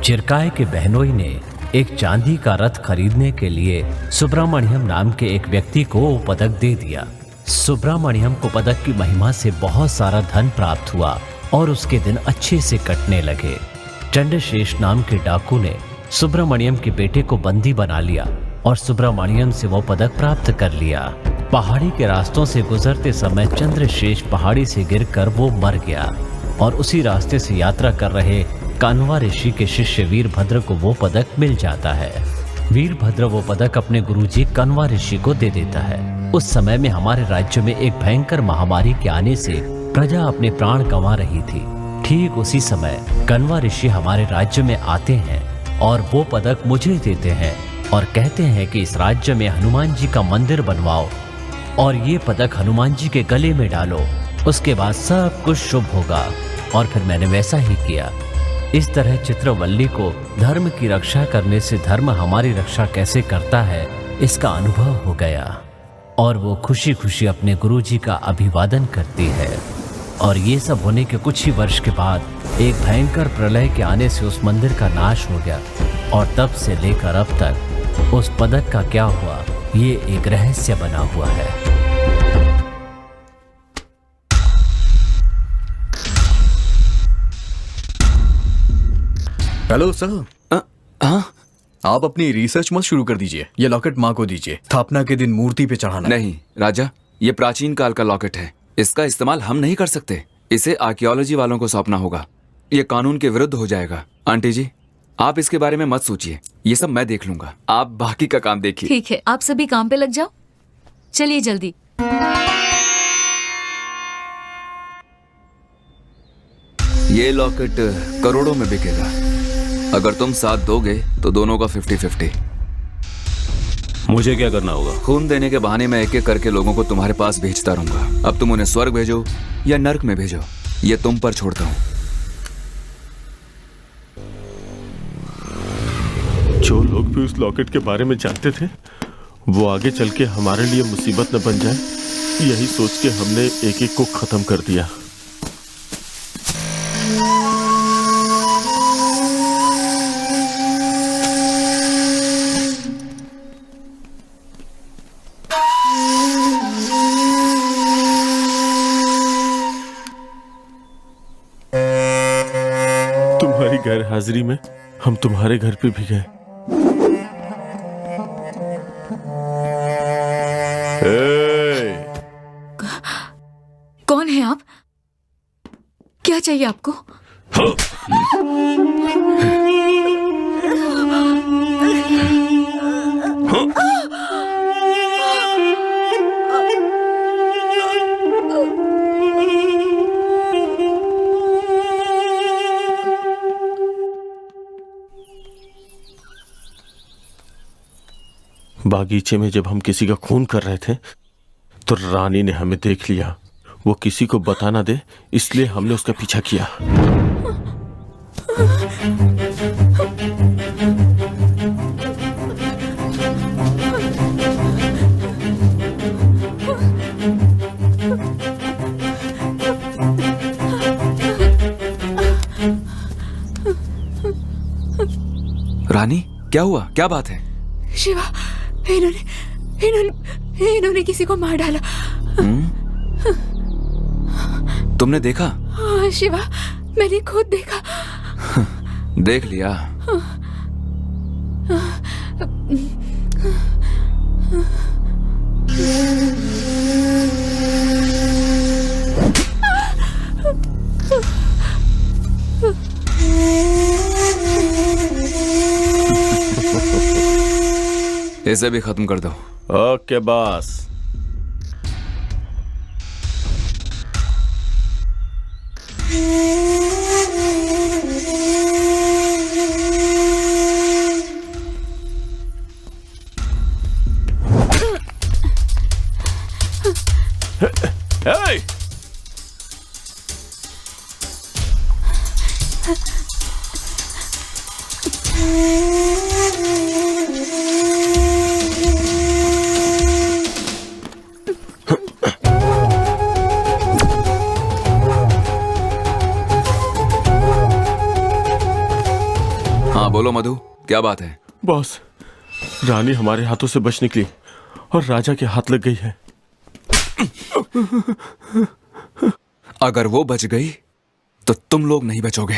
चिरकाय के बहनोई ने एक चांदी का रथ खरीदने के लिए सुब्रमण्यम नाम के एक व्यक्ति को वो पदक दे दिया। सुब्रमण्यम को पदक की महिमा से बहुत सारा धन प्राप्त हुआ और उसके दिन अच्छे से कटने लगे। चंद्रशेष नाम के डाकू ने सुब्रमण्यम के बेटे को बंदी बना लिया और सुब्रमण्यम से वो पदक प्राप्त कर लिया। पहाड़ी के रास्तों से गुजरते समय चंद्रशेष पहाड़ी से गिरकर वो मर गया और उसी रास्ते से यात्रा कर रहे कान्वा ऋषि के शिष्य वीरभद्र को वो पदक मिल जाता है। वीरभद्र वो पदक अपने गुरुजी कान्वा ऋषि को दे देता है। उस समय में हमारे राज्य में एक भयंकर महामारी के आने से प्रजा अपने प्राण गंवा रही थी। ठीक उसी समय कान्वा ऋषि हमारे राज्य में आते हैं और वो पदक मुझे देते हैं और कहते हैं कि इस राज्य में हनुमान जी का मंदिर बनवाओ और ये पदक हनुमान जी के गले में डालो, उसके बाद सब कुछ शुभ होगा। और फिर मैंने वैसा ही किया। इस तरह चित्रवल्ली को धर्म की रक्षा करने से धर्म हमारी रक्षा कैसे करता है इसका अनुभव हो गया और वो खुशी खुशी अपने गुरुजी का अभिवादन करती है। और ये सब होने के कुछ ही वर्ष के बाद एक भयंकर प्रलय के आने से उस मंदिर का नाश हो गया और तब से लेकर अब तक उस पदक का क्या हुआ ये एक रहस्य बना हुआ है। Hello sir. आप अपनी रिसर्च मत शुरू कर दीजिए, ये लॉकेट माँ को दीजिए, स्थापना के दिन मूर्ति पे चढ़ाना। नहीं राजा, ये प्राचीन काल का लॉकेट है, इसका इस्तेमाल हम नहीं कर सकते। इसे आर्कियोलॉजी वालों को सौंपना होगा, ये कानून के विरुद्ध हो जाएगा। आंटी जी आप इसके बारे में मत सोचिए, ये सब मैं देख लूंगा, आप बाकी का काम देखिए। ठीक है, आप सभी काम पे लग जाओ। चलिए जल्दी। ये लॉकेट करोड़ों में बिकेगा। अगर तुम साथ दोगे तो दोनों का 50-50। मुझे क्या करना होगा? खून देने के बहाने मैं एक एक करके लोगों को तुम्हारे पास भेजता रहूंगा। अब तुम उन्हें स्वर्ग भेजो या नर्क में भेजो, ये तुम पर छोड़ता हूँ। जो लोग भी उस लॉकेट के बारे में जानते थे वो आगे चल के हमारे लिए मुसीबत न बन जाए, यही सोच के हमने एक एक को खत्म कर दिया। तुम्हारी गैर हाजिरी में हम तुम्हारे घर पे भी गए। कौन है आप? क्या चाहिए आपको? बागीचे में जब हम किसी का खून कर रहे थे तो रानी ने हमें देख लिया। वो किसी को बता ना दे इसलिए हमने उसका पीछा किया। रानी क्या हुआ, क्या बात है? शिवा, इन्होंने किसी को मार डाला। तुमने देखा? हाँ शिवा, मैंने खुद देखा। देख लिया। इसे भी खत्म कर दो। Okay boss. Hey! हाँ बोलो मधु, क्या बात है? बॉस, रानी हमारे हाथों से बच निकली और राजा के हाथ लग गई है। अगर वो बच गई तो तुम लोग नहीं बचोगे।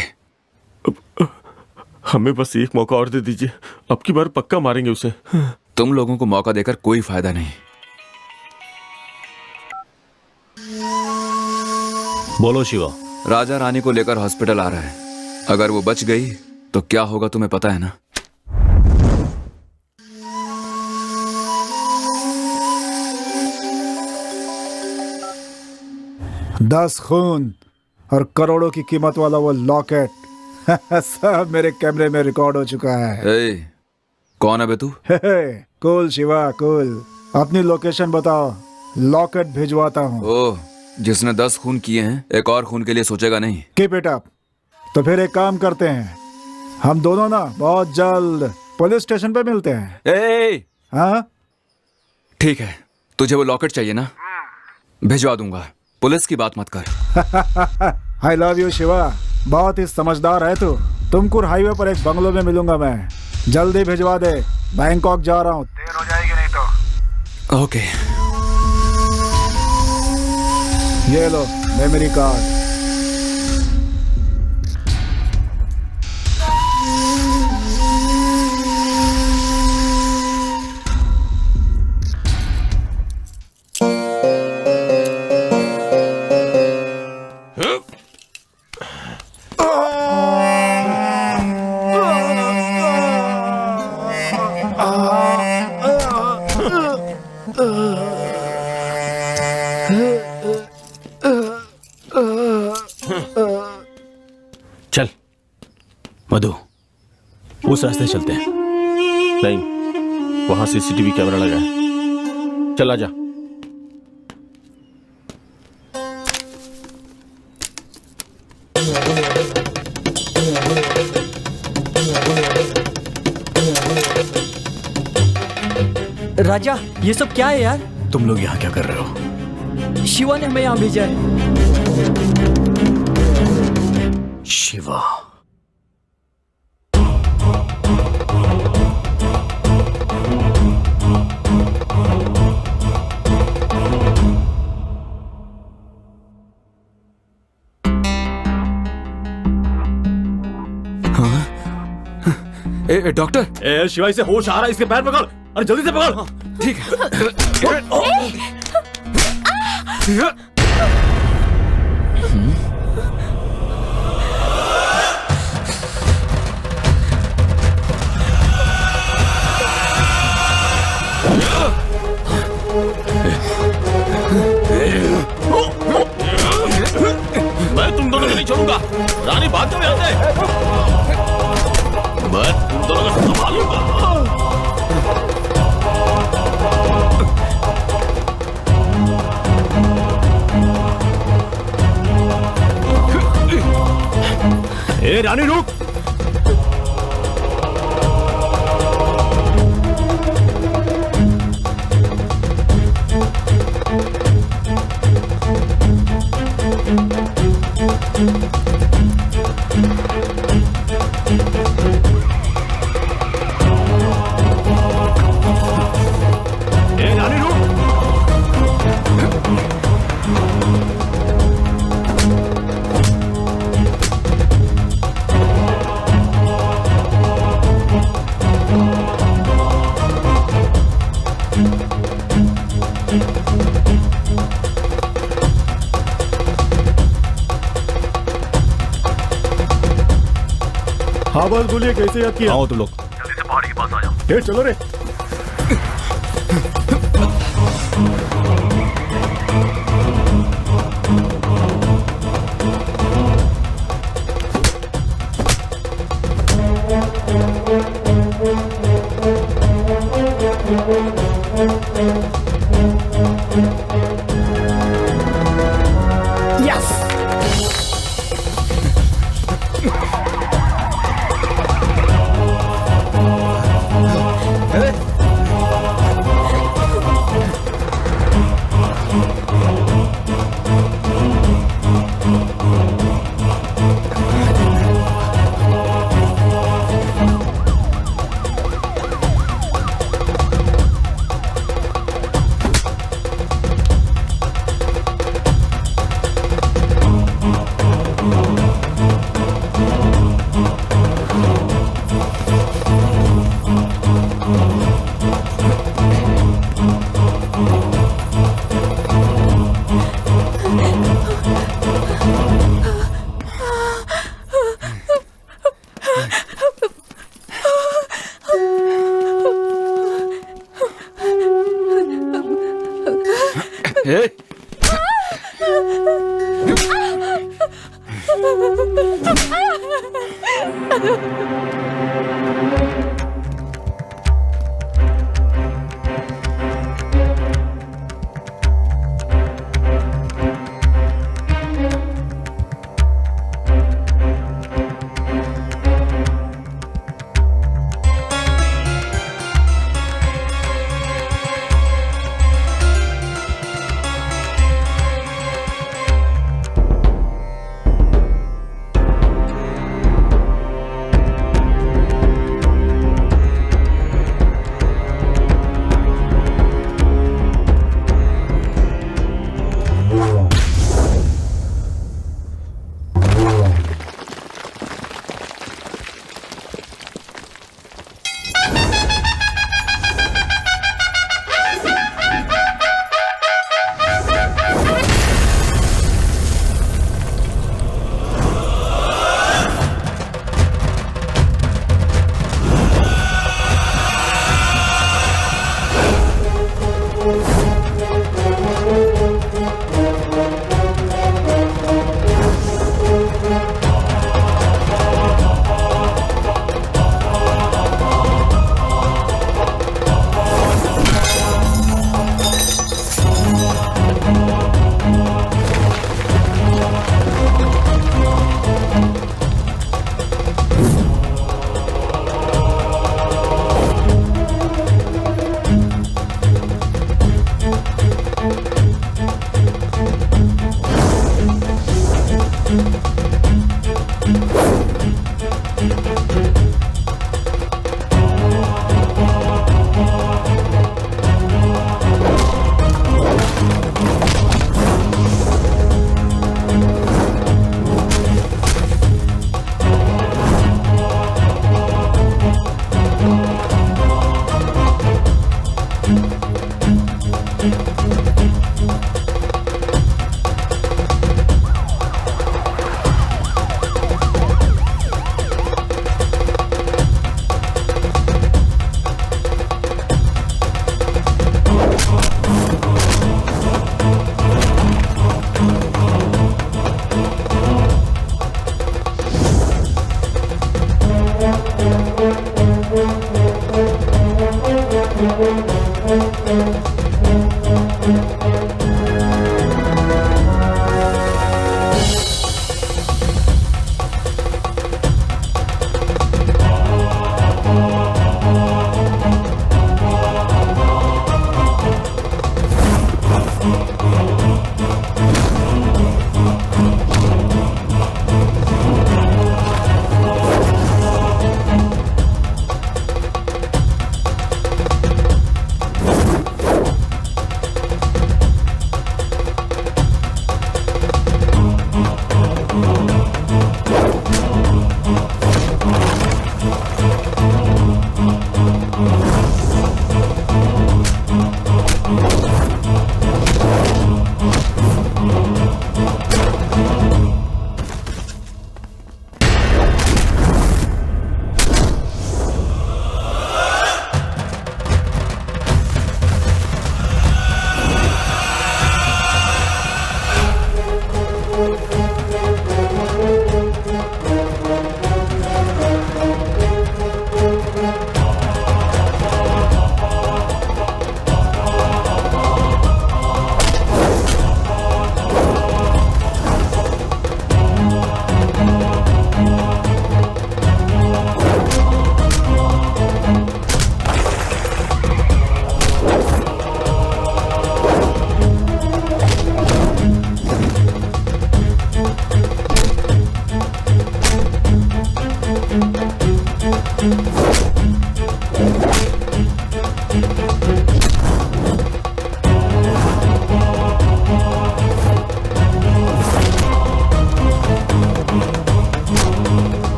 हमें बस एक मौका और दे दीजिए, अब की बार पक्का मारेंगे उसे। तुम लोगों को मौका देकर कोई फायदा नहीं। बोलो शिवा। राजा रानी को लेकर हॉस्पिटल आ रहा है। अगर वो बच गई तो क्या होगा तुम्हें पता है ना? दस खून और करोड़ों की कीमत वाला वो लॉकेट सब मेरे कैमरे में रिकॉर्ड हो चुका है। कौन है बे तू? कूल शिवा कूल, अपनी लोकेशन बताओ, लॉकेट भिजवाता हूँ। ओह, जिसने 10 खून किए हैं एक और खून के लिए सोचेगा नहीं। Keep it up. तो फिर एक काम करते हैं, हम दोनों ना बहुत जल्द पुलिस स्टेशन पे मिलते हैं। हाँ ठीक है, तुझे वो लॉकेट चाहिए ना? भिजवा दूंगा, पुलिस की बात मत कर। आई लव यू शिवा, बहुत ही समझदार है तू। तुमकुर हाईवे पर एक बंगलो में मिलूंगा मैं, जल्दी भिजवा दे, बैंकॉक जा रहा हूँ, देर हो जाएगी नहीं तो। ओके। ये लो मेमोरी कार्ड। चल मधु, उस रास्ते चलते हैं। नहीं, वहां सीसीटीवी कैमरा लगा है। चल आजा। राजा, ये सब क्या है यार? तुम लोग यहाँ क्या कर रहे हो? शिवा ने हमें यहाँ भेजा है। शिवा। डॉक्टर। शिवा, इसे होश आ रहा है, इसके पैर पकड़। अरे जल्दी से पकड़। ठीक है। मैं तुम दोनों को नहीं छोड़ूंगा। रानी भाग जाओ यहाँ से। मैं तुम दोनों को संभालूंगा। ए रानी रुक। हाँ बस बोलिए, कैसे याद किया? आओ तुम लोग। जल्दी से पहाड़ी के पास आ जाओ। चलो रे।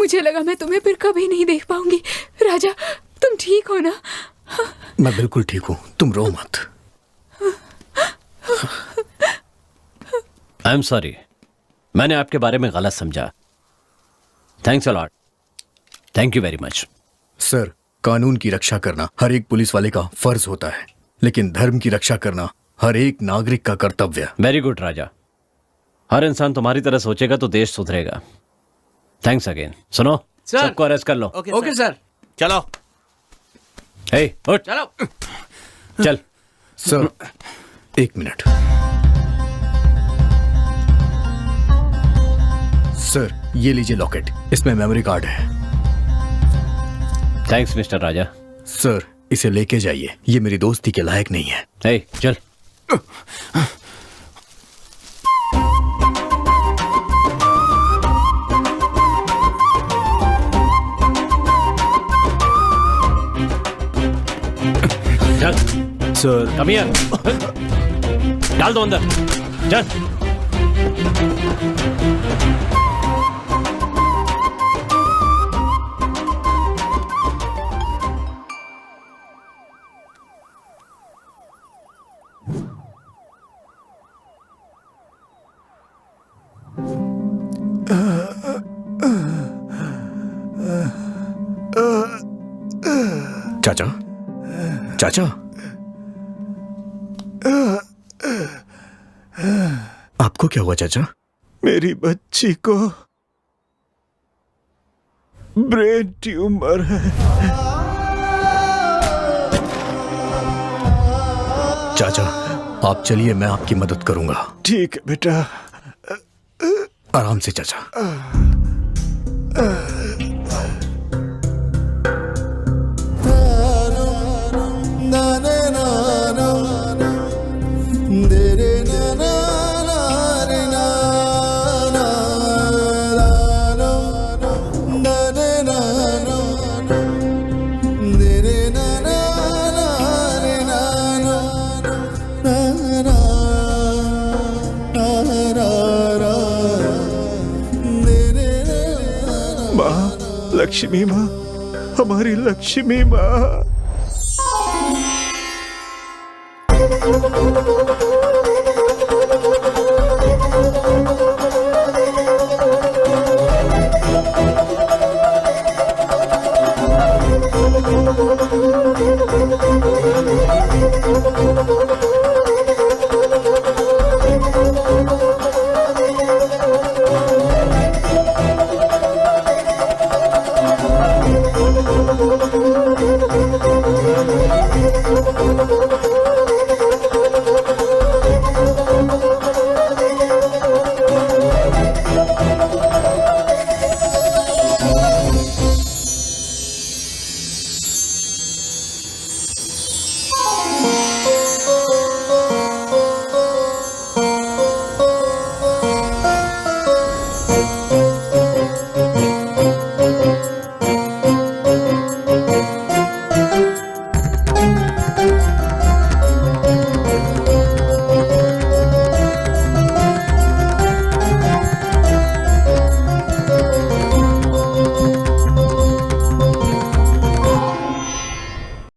मुझे लगा मैं तुम्हें फिर कभी नहीं देख पाऊंगी। राजा, तुम ठीक हो ना? मैं बिल्कुल ठीक हूँ, तुम रो मत। आई एम सॉरी, मैंने आपके बारे में गलत समझा। Thanks a lot, thank you very much. Sir, कानून की रक्षा करना हर एक पुलिस वाले का फर्ज होता है, लेकिन धर्म की रक्षा करना हर एक नागरिक का कर्तव्य। वेरी गुड राजा, हर इंसान तुम्हारी तरह सोचेगा तो देश सुधरेगा। Thanks again. सुनो, सबको अरेस्ट कर लो। Okay sir. चलो। हे, उठ। चलो। चल। सर, एक मिनट। सर, ये लीजिए लॉकेट, इसमें मेमोरी कार्ड है। थैंक्स मिस्टर राजा। सर, इसे लेके जाइए, ये मेरी दोस्ती के लायक नहीं है। हे, चल। चल। Sir, come here. डाल दो अंदर। चल। चाचा, चाचा, आपको क्या हुआ चाचा? मेरी बच्ची को ब्रेन ट्यूमर है। चाचा, आप चलिए, मैं आपकी मदद करूंगा। ठीक है बेटा। आराम से चाचा। लक्ष्मी माँ, हमारी लक्ष्मी माँ।